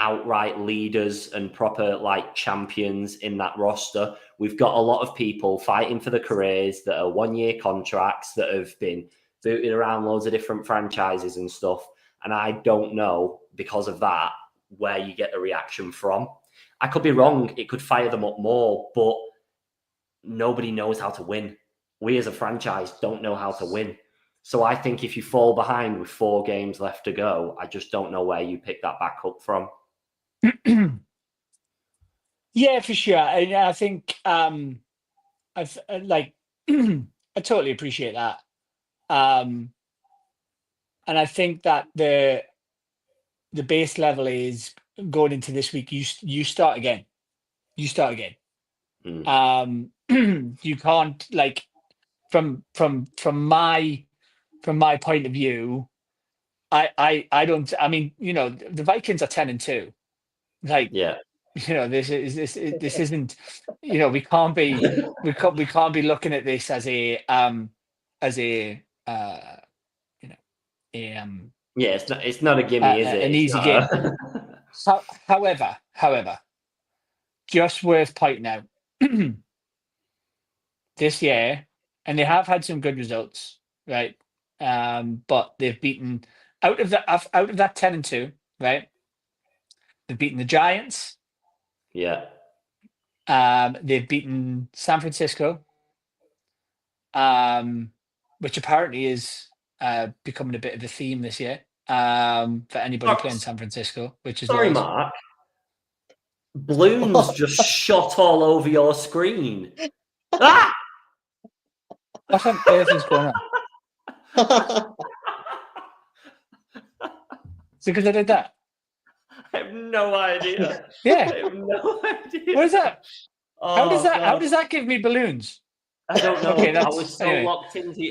outright leaders and proper like champions in that roster. We've got a lot of people fighting for the careers that are 1-year contracts that have been booted around loads of different franchises and stuff. And I don't know, because of that, where you get the reaction from. I could be wrong. It could fire them up more, but nobody knows how to win. We as a franchise don't know how to win. So I think if you fall behind with 4 games left to go, I just don't know where you pick that back up from. Yeah, for sure. I think I totally appreciate that. And I think that the base level is going into this week. You start again. You start again. You can't, like, from my point of view. I don't. I mean, the Vikings are 10-2. Like, yeah, this isn't. We can't be looking at this as a yeah. It's not a gimme, is it? an It's easy not game. However, just worth pointing out this year, and they have had some good results, right? But they've beaten out of that 10-2, right? They've beaten the Giants. Yeah. They've beaten San Francisco, which apparently is becoming a bit of a theme this year for anybody playing San Francisco, which is Sorry, nice. Mark. Balloons just shot all over your screen. Ah! What on earth is going on? Is it because I did that? I have no idea. Yeah. I have no idea. What is that? Oh, How does that? God. How does that give me balloons? I don't know. Okay, I was so anyway. locked into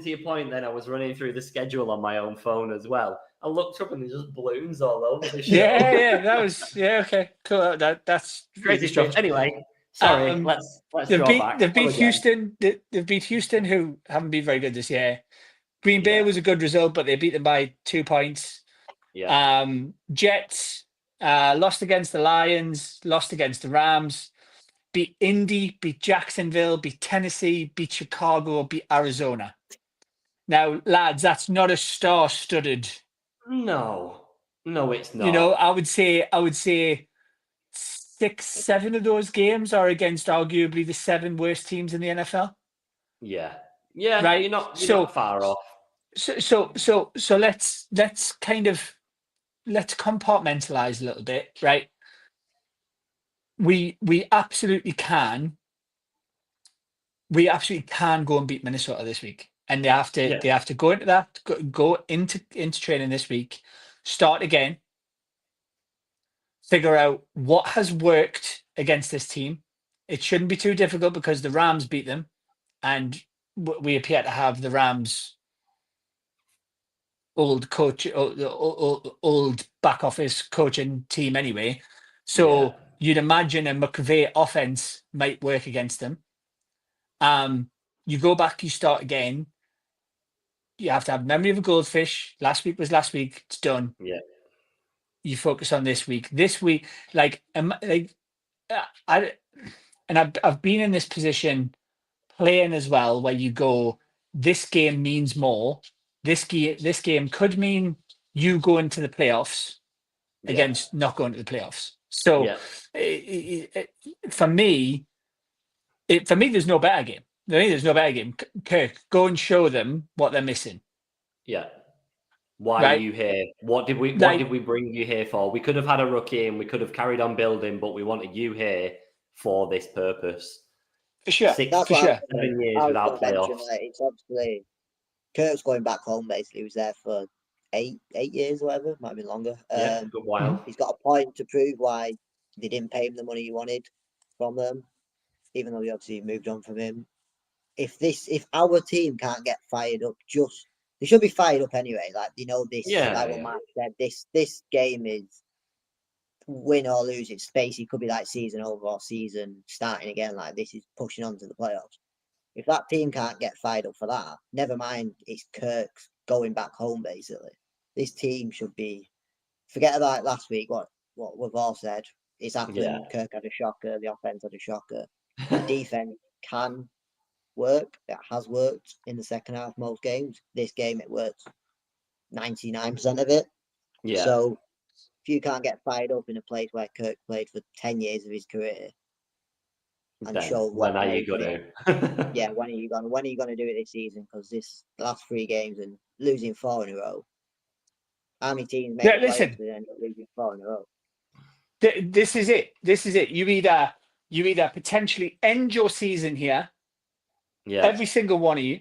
your point. Then I was running through the schedule on my own phone as well. I looked up and there's just balloons all over the show. Yeah. That was okay. Cool. That's Crazy stuff. Anyway, sorry. Let's draw back. They've beat Houston. They've beat Houston, who haven't been very good this year. Green Bay was a good result, but they beat them by 2 points. Yeah. Jets lost against the Lions, lost against the Rams, beat Indy, beat Jacksonville, beat Tennessee, beat Chicago, beat Arizona. Now, lads, that's not a star-studded. No, it's not. I would say 6, 7 of those games are against arguably the 7 worst teams in the NFL. Yeah. Right. You're not far off. So let's compartmentalize a little bit, right? We absolutely can. We absolutely can go and beat Minnesota this week, and they have to go into that, go into training this week, start again, figure out what has worked against this team. It shouldn't be too difficult because the Rams beat them, and we appear to have the Rams' old back office coaching team anyway. So you'd imagine a McVay offense might work against them. You go back, you start again. You have to have memory of a goldfish. Last week was last week. It's done. Yeah. You focus on this week. This week, I've been in this position playing as well, where you go, this game means more. This game could mean you go into the playoffs against not going to the playoffs. So for me, there's no better game. There's no better game. Kirk, go and show them what they're missing. Yeah. Why Right. are you here? What did we bring you here for? We could have had a rookie and we could have carried on building, but we wanted you here for this purpose. For sure. 6, That's For what sure. 7 years I was without going to mention. playoffs. Like, it's obviously Kirk's going back home. Basically, he was there for eight years, or whatever. Might have been longer. Yeah, good while. He's got a point to prove why they didn't pay him the money he wanted from them, even though he obviously moved on from him. If our team can't get fired up, they should be fired up anyway. Like, you know, this, like what Mark said, this game is win or lose. It's space. It could be like season over or season starting again. Like, this is pushing on to the playoffs. If that team can't get fired up for that, never mind. It's Kirk's going back home. Basically, this team should be. Forget about last week. What we've all said. It's happened. Yeah. Kirk had a shocker. The offense had a shocker. The defense can work. It has worked in the second half most games. This game it worked 99% of it. Yeah. So if you can't get fired up in a place where Kirk played for 10 years of his career and then show when are you gonna? yeah, when are you gonna do it this season? Because this last 3 games and losing 4 in a row. How many teams make the playoffs and end up losing 4 in a row? This is it. You either potentially end your season here, every single one of you,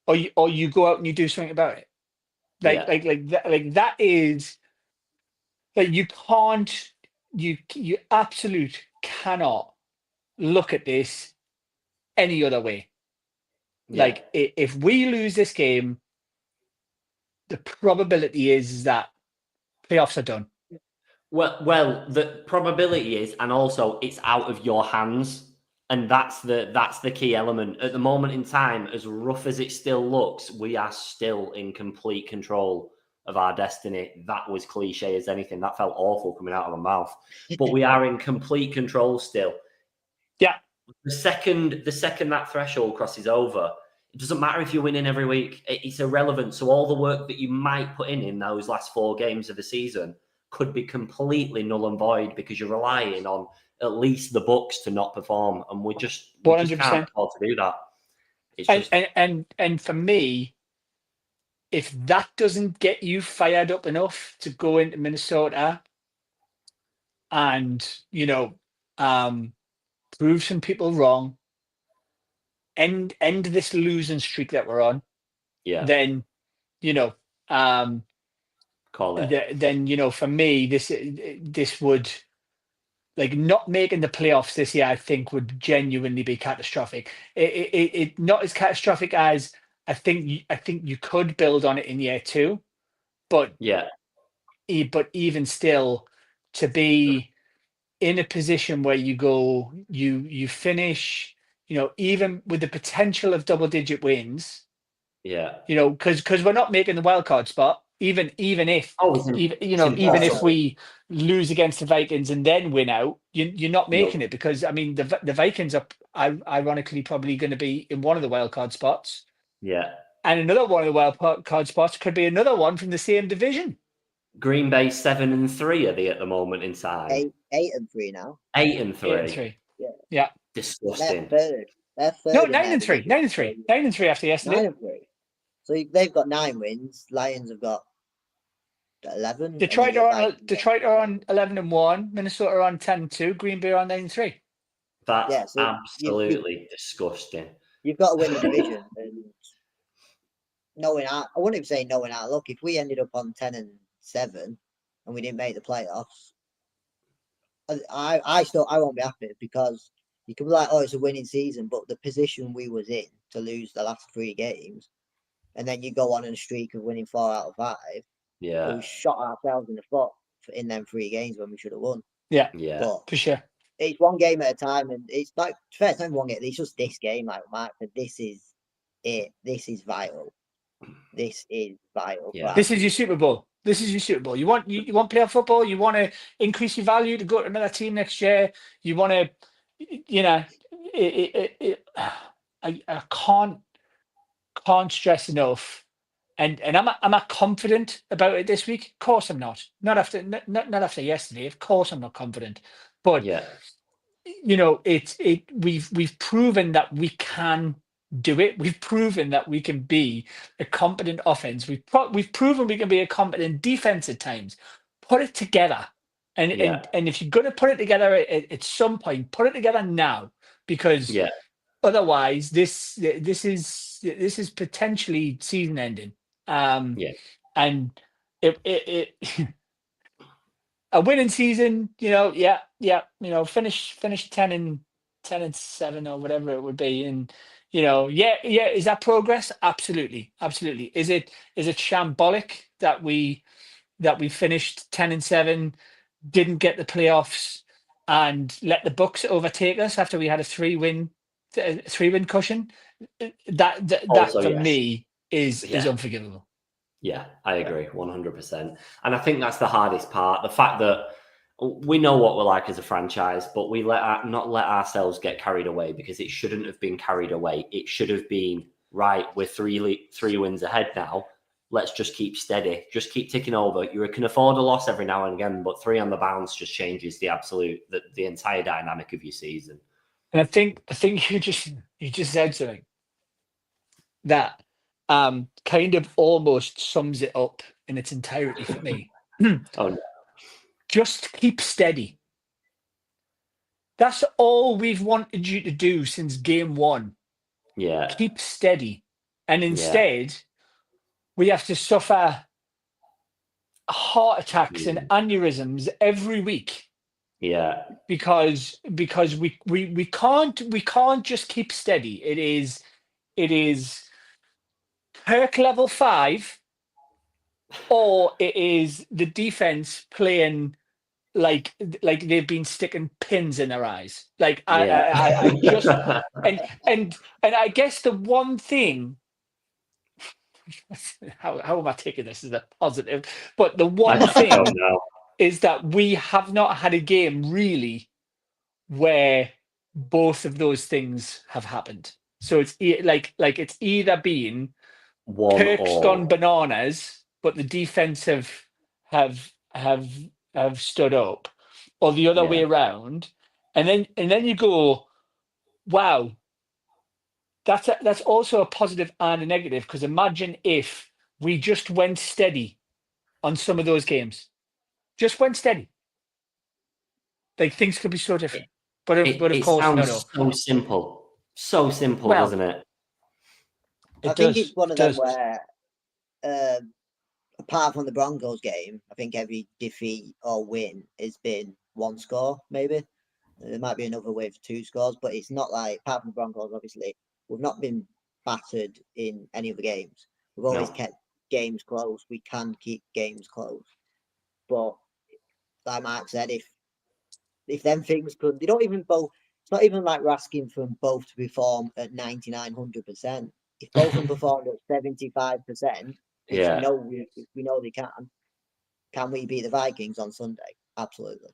or you go out and you do something about it. That is like you can't, you absolute cannot look at this any other way. Yeah. Like if we lose this game, the probability is that playoffs are done. Well, the probability is, and also it's out of your hands, and that's the key element at the moment in time. As rough as it still looks, we are still in complete control of our destiny. That was cliche as anything. That felt awful coming out of my mouth, but we are in complete control still. Yeah. The second that threshold crosses over, it doesn't matter if you're winning every week. It's irrelevant. So all the work that you might put in those last 4 games of the season could be completely null and void because you're relying on at least the Bucks to not perform, and we just can't afford to do that. It's and for me, if that doesn't get you fired up enough to go into Minnesota and prove some people wrong, end this losing streak that we're on, then call it. Then for me, this would, like, not making the playoffs this year, I think would genuinely be catastrophic. It not as catastrophic as I think you could build on it in year 2, but even still, to be in a position where you finish, even with the potential of double-digit wins. Because we're not making the wild card spot. Even if we lose against the Vikings and then win out, you're not making it, because I mean the Vikings are ironically probably going to be in one of the wild card spots. Yeah, and another one of the wild card spots could be another one from the same division. Green Bay 7-3 are they at the moment in time? 8-3 now. 8-3. Yeah. Disgusting. They're third. No, 9-3. 9-3 after yesterday. 9-3. So they've got 9 wins. Lions have got 11. Detroit are on 11-1. Minnesota are on 10-2. Green Bay are on 9-3. That's absolutely disgusting. You've got to win the division. And I wouldn't even say knowing our luck. If we ended up on 10-7 and we didn't make the playoffs, I won't be happy, because you could be like, oh, it's a winning season, but the position we was in to lose the last 3 games, and then you go on a streak of winning 4 out of 5. Yeah, we shot ourselves in the foot in them 3 games when we should have won. Yeah, but for sure. It's one game at a time, and it's like fair. It's not one game. It's just this game, like Mark said. This is it. This is vital. This is vital. Yeah. This is your Super Bowl. You want playoff football. You want to increase your value to go to another team next year. You want to, I can't stress enough. And am I confident about it this week? Of course I'm not. Not after yesterday. Of course I'm not confident. But we've proven that we can do it. We've proven that we can be a competent offense. We've proven we can be a competent defense at times. Put it together, and Yeah. and if you're going to put it together at some point, put it together now, because Yeah. otherwise this is potentially season ending. Yeah. And it a winning season, finish 10-7 or whatever it would be, and is that progress? Absolutely, absolutely. Is it shambolic that we finished 10-7, didn't get the playoffs, and let the Bucks overtake us after we had a three-win cushion? That Also, for yes. me is Yeah. unforgivable. Yeah, I agree 100%. And I think that's the hardest part. The fact that we know what we're like as a franchise, but we not let ourselves get carried away, because it shouldn't have been carried away. It should have been, right, we're three wins ahead now. Let's just keep steady. Just keep ticking over. You can afford a loss every now and again, but 3 on the bounce just changes the entire dynamic of your season. And I think you just said something that kind of almost sums it up in its entirety for me. Oh, no. Just keep steady. That's all we've wanted you to do since game 1. Yeah. Keep steady. And instead, we have to suffer heart attacks and aneurysms every week. Yeah. Because we can't just keep steady. It is Kirk level 5, or it is the defense playing like they've been sticking pins in their eyes. Like I just and I guess the one thing, how am I taking this as a positive? But the one I thing don't know. is that we have not had a game really where both of those things have happened. So it's it's either been One Kirk's or gone bananas, but the defense have stood up, or the other way around, and then you go, wow, that's also a positive and a negative, because imagine if we just went steady on some of those games, just went steady, like things could be so different. But of it course, no. sounds so simple, Well, doesn't it? I think it's one of them where, apart from the Broncos game, I think every defeat or win has been 1 score, maybe. There might be another way for 2 scores, but it's not like, apart from the Broncos, obviously, we've not been battered in any of the games. We've always kept games close. We can keep games close. But like Mark said, if them things could, they don't even both, it's not even like we're asking for them both to perform at 99, 100%. If both of them performed at 75%, which we know they can we beat the Vikings on Sunday? Absolutely.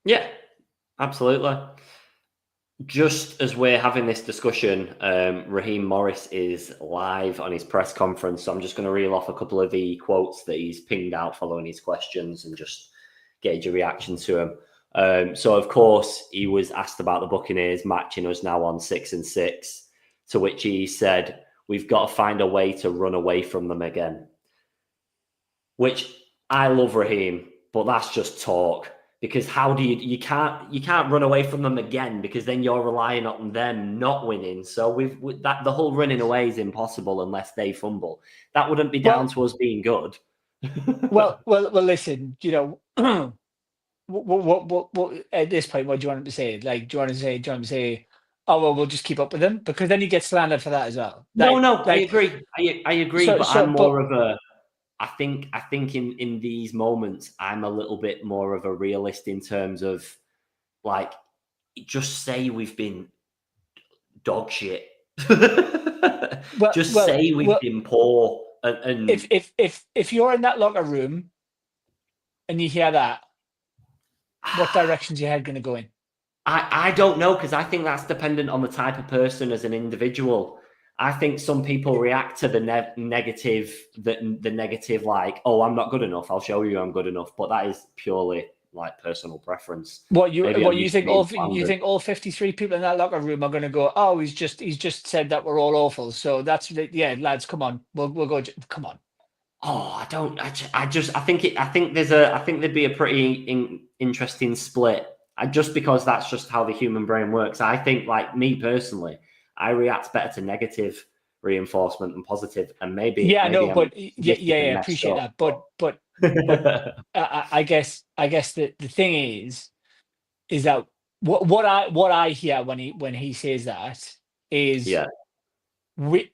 Yeah, absolutely. Just as we're having this discussion, Raheem Morris is live on his press conference. So I'm just going to reel off a couple of the quotes that he's pinged out following his questions and just gauge a reaction to him. So, of course, he was asked about the Buccaneers matching us now on 6-6, to which he said, "We've got to find a way to run away from them again." Which, I love Raheem, but that's just talk. Because how do you can't run away from them again, because then you're relying on them not winning. So that the whole running away is impossible unless they fumble. That wouldn't be down to us being good. well, listen, what at this point, what do you want him to say? Like, do you want him to say, oh well, we'll just keep up with them? Because then he gets slandered for that as well. I agree. I agree, but I'm more of a. I think in these moments, I'm a little bit more of a realist in terms of, like, just say we've been dog shit. Say we've been poor. And if you're in that locker room and you hear that, what direction's your head going to go in? I don't know, because I think that's dependent on the type of person as an individual. I think some people react to the negative, like, oh, I'm not good enough, I'll show you I'm good enough. But that is purely like personal preference. What you Maybe what I'm you used to think being all you slandered. think all 53 people in that locker room are going to go, oh, he's just said that we're all awful. So that's yeah, lads, come on, we'll go. Come on. Oh, I don't. I think it. I think there'd be a pretty interesting split. Just because that's just how the human brain works. I think, like me personally, I react better to negative reinforcement than positive, and maybe Yeah, no, I'm but yeah, messed appreciate up. that. But I guess the thing is that what I hear when he says that is yeah, we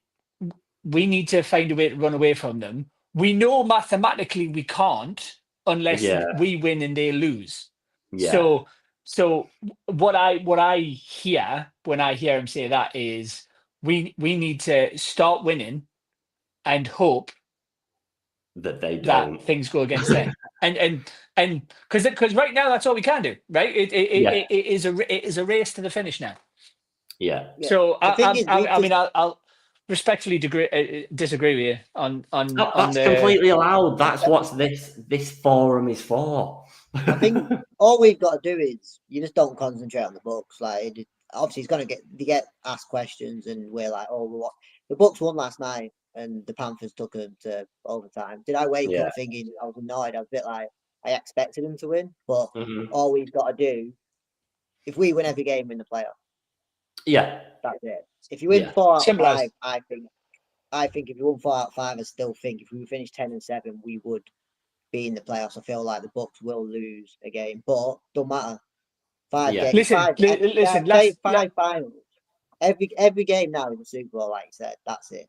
we need to find a way to run away from them. We know mathematically we can't unless yeah, we win and they lose. yeah. So what I hear when I hear him say that is we need to start winning and hope That they that don't. things go against them. And because right now that's all we can do, right? Yeah, It is a race to the finish now. yeah. Yeah. So The thing is, I mean I'll respectfully disagree with you on That's the completely allowed. That's what this forum is for. I think all we've got to do is you just don't concentrate on the Bucks. Like obviously, he's gonna get asked questions, and we're like, oh, well, what the Bucks won last night, and the Panthers took them to overtime. Did I wake Yeah. up thinking I was annoyed? I was a bit like I expected them to win, but Mhm. all we've got to do, if we win every game in the playoffs, Yeah, that's it. If you win yeah, 4 out of 5, simple as. I think if you won 4 out of 5, I still think if we finish 10-7, we would be in the playoffs. I feel like the Bucks will lose a game, but don't matter. yeah, Listen. Say 5 finals. Every game now in the Super Bowl, like you said, that's it.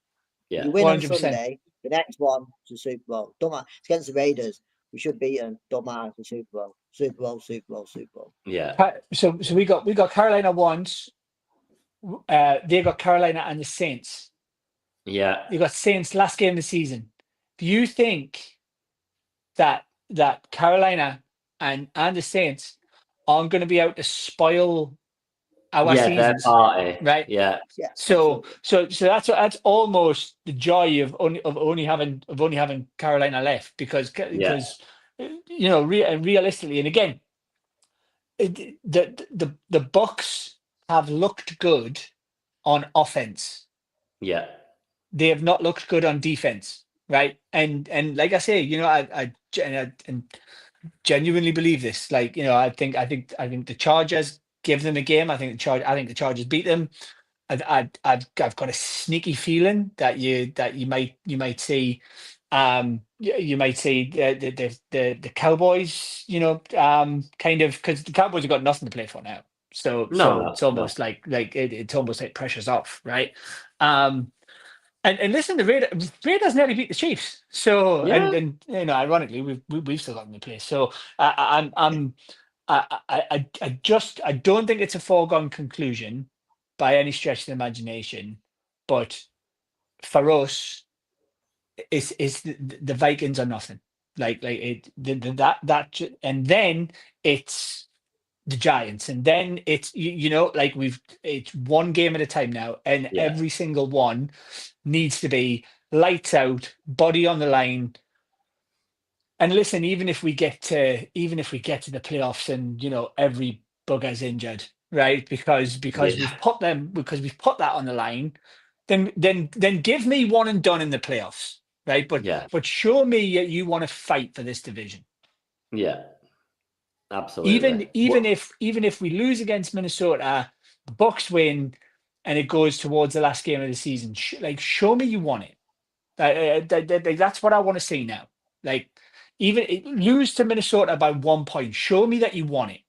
yeah, You win on 100%. Sunday, the next one to Super Bowl. Don't matter. It's against the Raiders. We should beat them. Don't matter. It's the Super Bowl. Super Bowl. Super Bowl. Super Bowl. yeah, So we got Carolina once. They got Carolina and the Saints. yeah, You got Saints last game of the season. Do you think that Carolina and the Saints aren't going to be out to spoil our yeah. Their seasons, party. right? Yeah, Yeah, So absolutely. that's almost the joy of only having Carolina left because yeah, realistically, and again, the Bucks have looked good on offense. yeah. They have not looked good on defense, right? And like I say, and genuinely believe this. Like, I think the Chargers give them a game. I think the Chargers beat them. I've got a sneaky feeling that you might see you might see the Cowboys, kind of, because the Cowboys have got nothing to play for now. So No, it's no. almost like it's almost like pressure's off, right? Um, and listen, the Raiders nearly beat the Chiefs. So Yeah, ironically, we've still got them in place. So I'm I don't think it's a foregone conclusion by any stretch of the imagination, but for us, it's the Vikings are nothing. Like it and then it's the Giants, and then it's like it's one game at a time now, and yeah, every single one needs to be lights out, body on the line. And listen, even if we get to the playoffs and every bugger's injured, right? Because yeah, we've put that on the line, then give me one and done in the playoffs, right? yeah, But show me that you want to fight for this division. yeah. Absolutely. Even if we lose against Minnesota, the Bucks win, and it goes towards the last game of the season, show me you want it. That's what I want to see now. Like, lose to Minnesota by 1 point. Show me that you want it.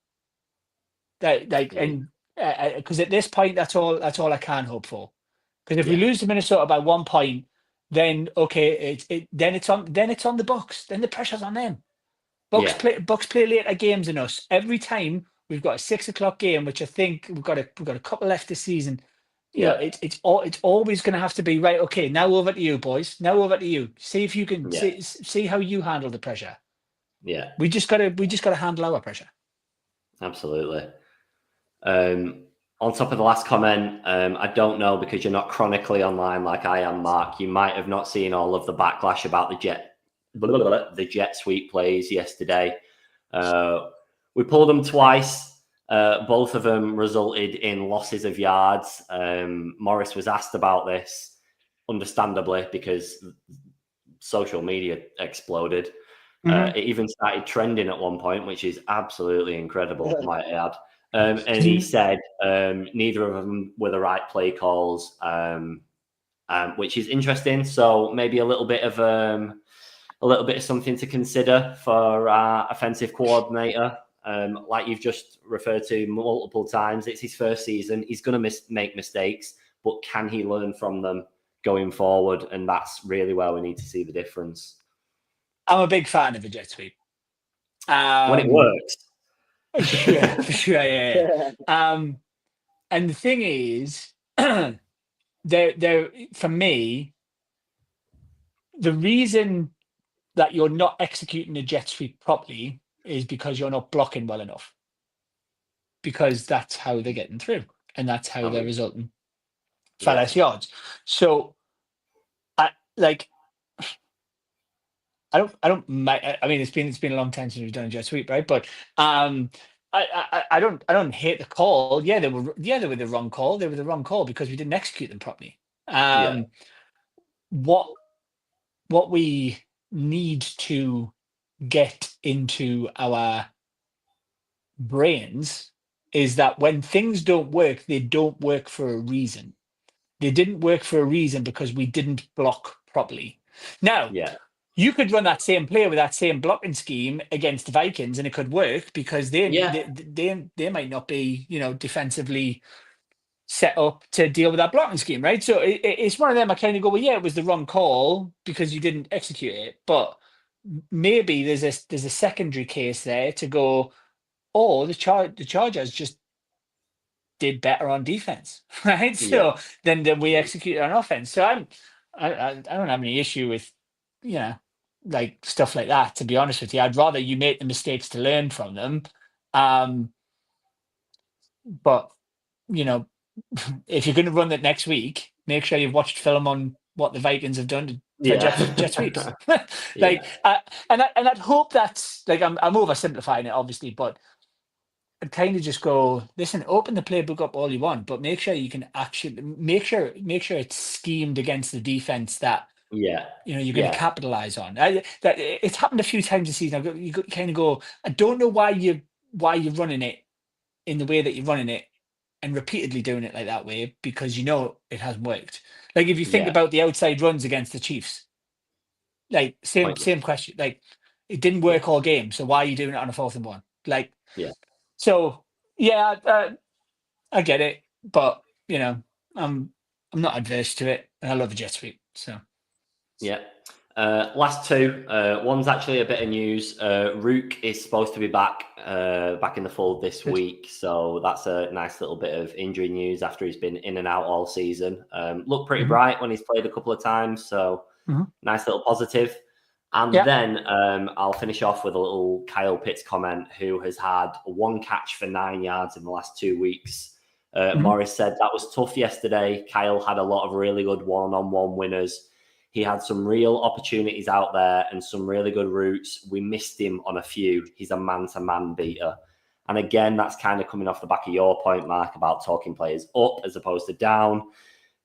Yeah, And because at this point, that's all I can hope for. Because if we yeah, lose to Minnesota by 1 point, then okay, then it's on the Bucks. Then the pressure's on them. yeah, Bucks play later games than us every time. We've got a 6 o'clock game, which I think we've got a couple left this season. yeah, It's always going to have to be right. Okay, now over to you, boys. Now over to you. See if you can yeah, see how you handle the pressure. yeah. We just gotta handle our pressure. Absolutely. On top of the last comment, I don't know, because you're not chronically online like I am, Mark. You might have not seen all of the backlash about the jet sweep plays yesterday. We pulled them twice. Both of them resulted in losses of yards. Morris was asked about this, understandably, because social media exploded. It even started trending at one point, which is absolutely incredible, might I add. And he said neither of them were the right play calls, which is interesting. So maybe a little bit of something to consider for our offensive coordinator. Like you've just referred to multiple times, it's his first season. He's going to make mistakes, but can he learn from them going forward? And that's really where we need to see the difference. I'm a big fan of a jet sweep. When it works. Yeah, for sure. Yeah. And the thing is, there for me, the reason that you're not executing a jet sweep properly is because you're not blocking well enough. Because that's how they're getting through, and that's how they're resulting far less yards. So, I don't. I mean, it's been a long time since we've done a jet sweep, right? But I don't hate the call. Yeah, they were the wrong call. They were the wrong call because we didn't execute them properly. What we need to get into our brains is that when things don't work, they don't work for a reason. They didn't work for a reason because we didn't block properly. Now, you could run that same play with that same blocking scheme against the Vikings, and it could work because they might not be, defensively set up to deal with that blocking scheme, right? So it's one of them. I kind of go, well, yeah, it was the wrong call because you didn't execute it, but maybe there's a secondary case there to go, oh, the Chargers just did better on defense, right? So then we executed on offense. So I don't have any issue with, like stuff like that. To be honest with you, I'd rather you make the mistakes to learn from them. But if you're going to run that next week, make sure you've watched film on what the Vikings have done for jet sweeps. And I'd hope that's like I'm oversimplifying it, obviously, but I'd kind of just go, listen, open the playbook up all you want, but make sure you can actually make sure it's schemed against the defense that you're going to capitalize on. That it's happened a few times this season. You kind of go, I don't know why you're running it in the way that you're running it and repeatedly doing it like that way, because it hasn't worked. Like if you think about the outside runs against the Chiefs, like same question. Like it didn't work all game, so why are you doing it on a 4th and 1? Like so I get it, but I'm not adverse to it, and I love a jet sweep. So last two. One's actually a bit of news. Rook is supposed to be back in the fold this week, so that's a nice little bit of injury news after he's been in and out all season. Looked pretty bright when he's played a couple of times, so nice little positive. And then I'll finish off with a little Kyle Pitts comment, who has had 1 catch for 9 yards in the last 2 weeks. Morris said that was tough yesterday. Kyle had a lot of really good one-on-one winners. He had some real opportunities out there and some really good routes. We missed him on a few. He's a man-to-man beater. And again, that's kind of coming off the back of your point, Mark, about talking players up as opposed to down,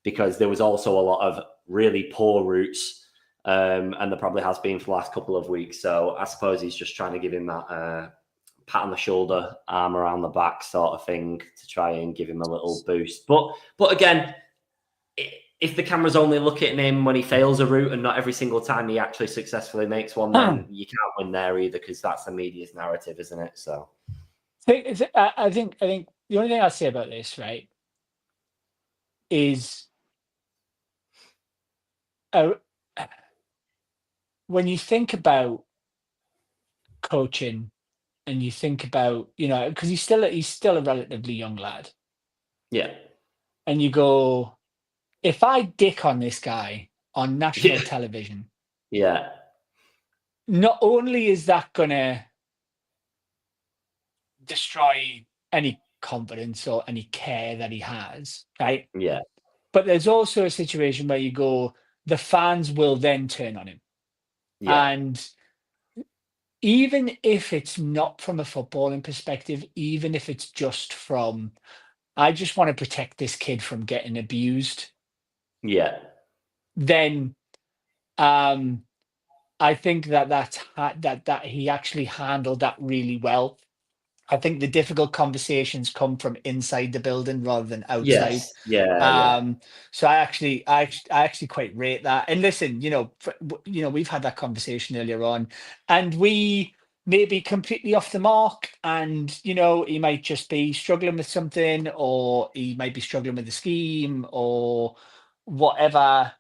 because there was also a lot of really poor routes, and there probably has been for the last couple of weeks. So I suppose he's just trying to give him that pat on the shoulder, arm around the back sort of thing to try and give him a little boost. But again, if the cameras only look at him when he fails a route and not every single time he actually successfully makes one, then you can't win there either, because that's the media's narrative, isn't it? So I think the only thing I'll say about this, right, is when you think about coaching and you think about, because he's still a relatively young lad. Yeah. And you go, if I dick on this guy on national television, not only is that going to destroy any confidence or any care that he has, right? Yeah. But there's also a situation where you go, the fans will then turn on him. Yeah. And even if it's not from a footballing perspective, even if it's just from, I just want to protect this kid from getting abused, Yeah. then I think that he actually handled that really well. I think the difficult conversations come from inside the building rather than outside. Yes. Yeah. So I actually quite rate that. And listen, we've had that conversation earlier on, and we may be completely off the mark, and he might just be struggling with something, or he might be struggling with the scheme, or whatever.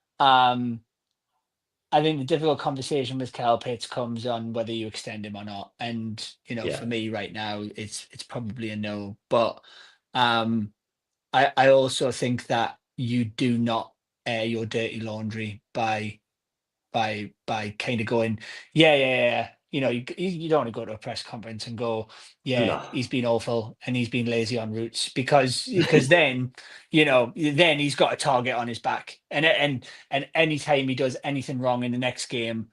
I think the difficult conversation with Kyle Pitts comes on whether you extend him or not. And, for Yeah. me right now, it's probably a no. But I also think that you do not air your dirty laundry by kind of going, yeah. You don't want to go to a press conference and go, yeah, No. he's been awful and he's been lazy on routes, because then, then he's got a target on his back, and anytime he does anything wrong in the next game,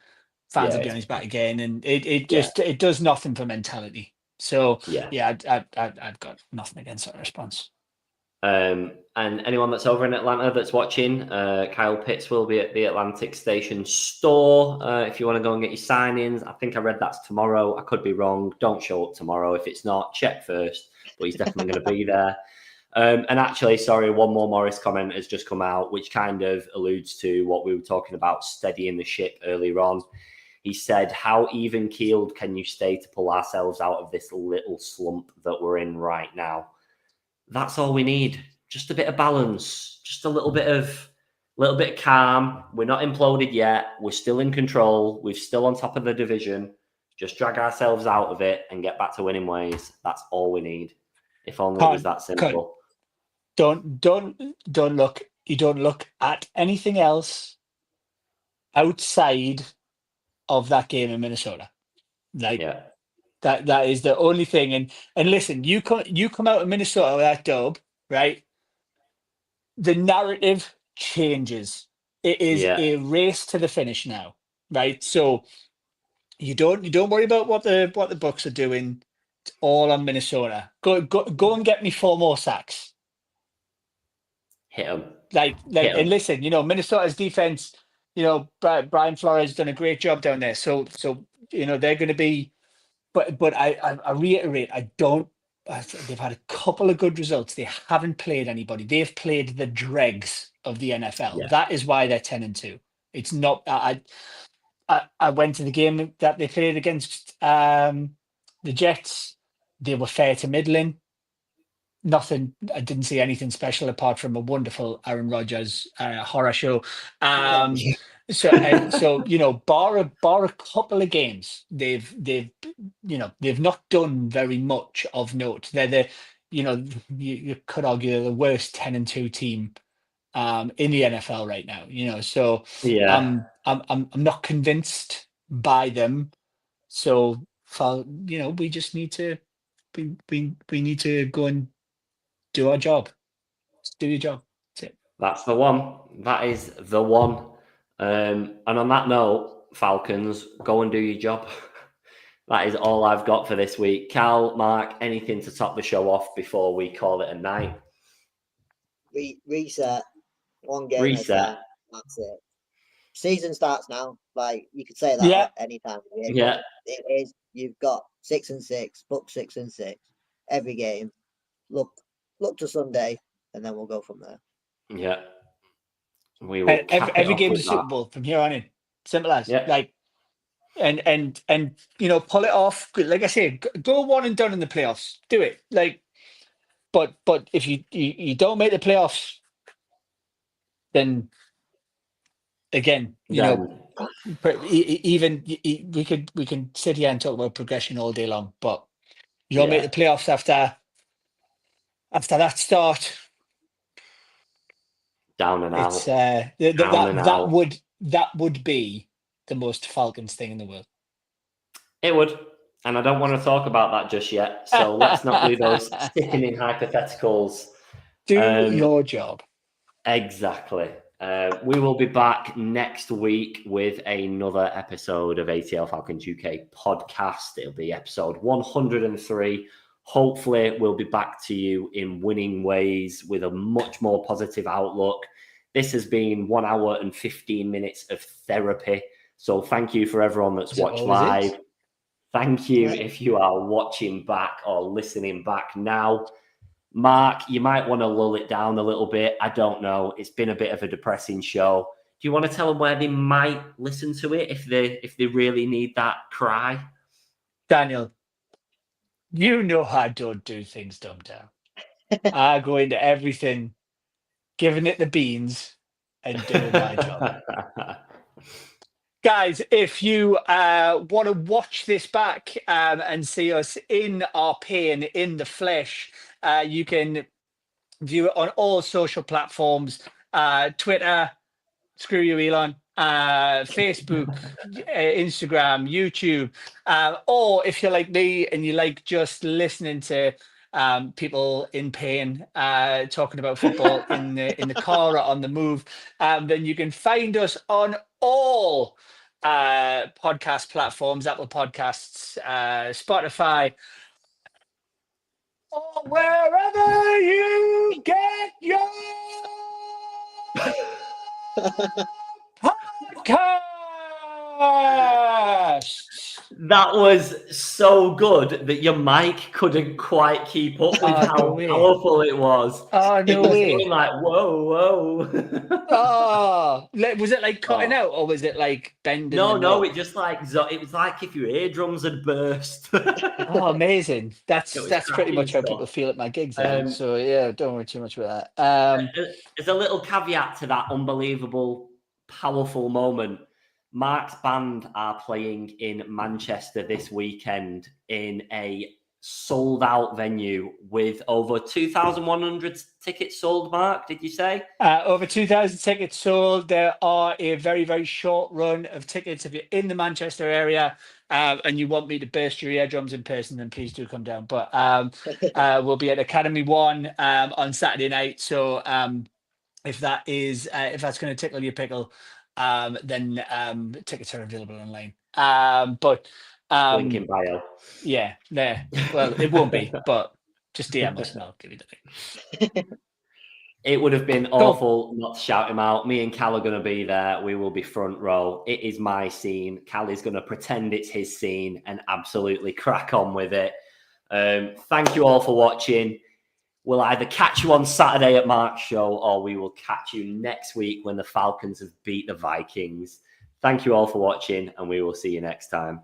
fans will be Yeah. on his back again, and it Yeah. just it does nothing for mentality. So Yeah. yeah, I've got nothing against that response. And anyone that's over in Atlanta that's watching, Kyle Pitts will be at the Atlantic Station store. If you want to go and get your signings, I think I read that's tomorrow. I could be wrong. Don't show up tomorrow. If it's not, check first. But he's definitely going to be there. And actually, sorry, one more Morris comment has just come out, which kind of alludes to what we were talking about, steadying the ship earlier on. He said, how even-keeled can you stay to pull ourselves out of this little slump that we're in right now? That's all we need. Just a bit of balance, just a little bit of calm. We're not imploded yet. We're still in control. We're still on top of the division. Just drag ourselves out of it and get back to winning ways. That's all we need. If only it was that simple. Don't look. You don't look at anything else outside of that game in Minnesota. Like, Yeah. That is the only thing. And listen, you come out of Minnesota with that dub, right? The narrative changes. It is a race to the finish now, right? So you don't worry about what the Bucks are doing. It's all on Minnesota. Go and get me 4 more sacks. Hit them. And listen, Minnesota's defense, Brian Flores done a great job down there. So they're going to be. But I reiterate, they've had a couple of good results. They haven't played anybody. They've played the dregs of the NFL. Yeah. That is why they're 10-2. It's not. I went to the game that they played against the Jets. They were fair to middling. Nothing. I didn't see anything special apart from a wonderful Aaron Rodgers horror show. So bar a couple of games, they've not done very much of note. They're you could argue they're the worst 10-2 team in the NFL right now. So Yeah. I'm not convinced by them. So we just need to we need to go and do our job. Just do your job. That's it. That's the one. That is the one. And on that note, Falcons, go and do your job. That is all I've got for this week. Cal, Mark, anything to top the show off before we call it a night? Reset. One game Reset. at a time. That's it. Season starts now. Like, you could say that any time of year. Yeah. It is. You've got 6-6, Bucks 6-6 every game. Look to Sunday, and then we'll go from there. Yeah. We will every game's a Super Bowl from here on in. Simple as. Like, and pull it off. Like I say, go one and done in the playoffs. Do it. Like, but if you don't make the playoffs, then again, even we can sit here and talk about progression all day long, but you don't make the playoffs after that start. Down and out. It's that would be the most Falcons thing in the world. It would. And I don't want to talk about that just yet. So let's not do those sticking in hypotheticals. Do your job. Exactly. We will be back next week with another episode of ATL Falcons UK podcast. It'll be episode 103. Hopefully, we'll be back to you in winning ways with a much more positive outlook. This has been 1 hour and 15 minutes of therapy. So thank you for everyone that's watched live. Thank you if you are watching back or listening back now. Mark, you might want to lull it down a little bit. I don't know. It's been a bit of a depressing show. Do you want to tell them where they might listen to it if they really need that cry? Daniel, you know I don't do things dumb down. I go into everything, giving it the beans and doing my job. Guys, if you want to watch this back and see us in our pain, in the flesh, you can view it on all social platforms, Twitter, screw you, Elon, Facebook, Instagram, YouTube, or if you're like me and you like just listening to people in pain talking about football in the car or on the move, then you can find us on all podcast platforms, Apple Podcasts, Spotify, or wherever you get your podcast. That was so good that your mic couldn't quite keep up with how powerful it was. Oh, no way. It was like, whoa. Oh, was it like cutting out or was it like bending? No, it just like, it was like if your eardrums had burst. Oh, amazing. That's pretty much how people feel at my gigs. So yeah, don't worry too much about that. As a little caveat to that unbelievable, powerful moment, Mark's band are playing in Manchester this weekend in a sold-out venue with over 2,100 tickets sold. Mark, did you say? Over 2,000 tickets sold. There are a very, very short run of tickets. If you're in the Manchester area and you want me to burst your eardrums in person, then please do come down. But we'll be at Academy One on Saturday night. So if that's going to tickle your pickle, then tickets are available online. But link in bio. Yeah, there. Well, it won't be, but just DM us and I'll give you the link. It would have been awful not to shout him out. Me and Cal are going to be there. We will be front row. It is my scene. Cal is going to pretend it's his scene and absolutely crack on with it. Thank you all for watching. We'll either catch you on Saturday at Mark's show or we will catch you next week when the Falcons have beat the Vikings. Thank you all for watching and we will see you next time.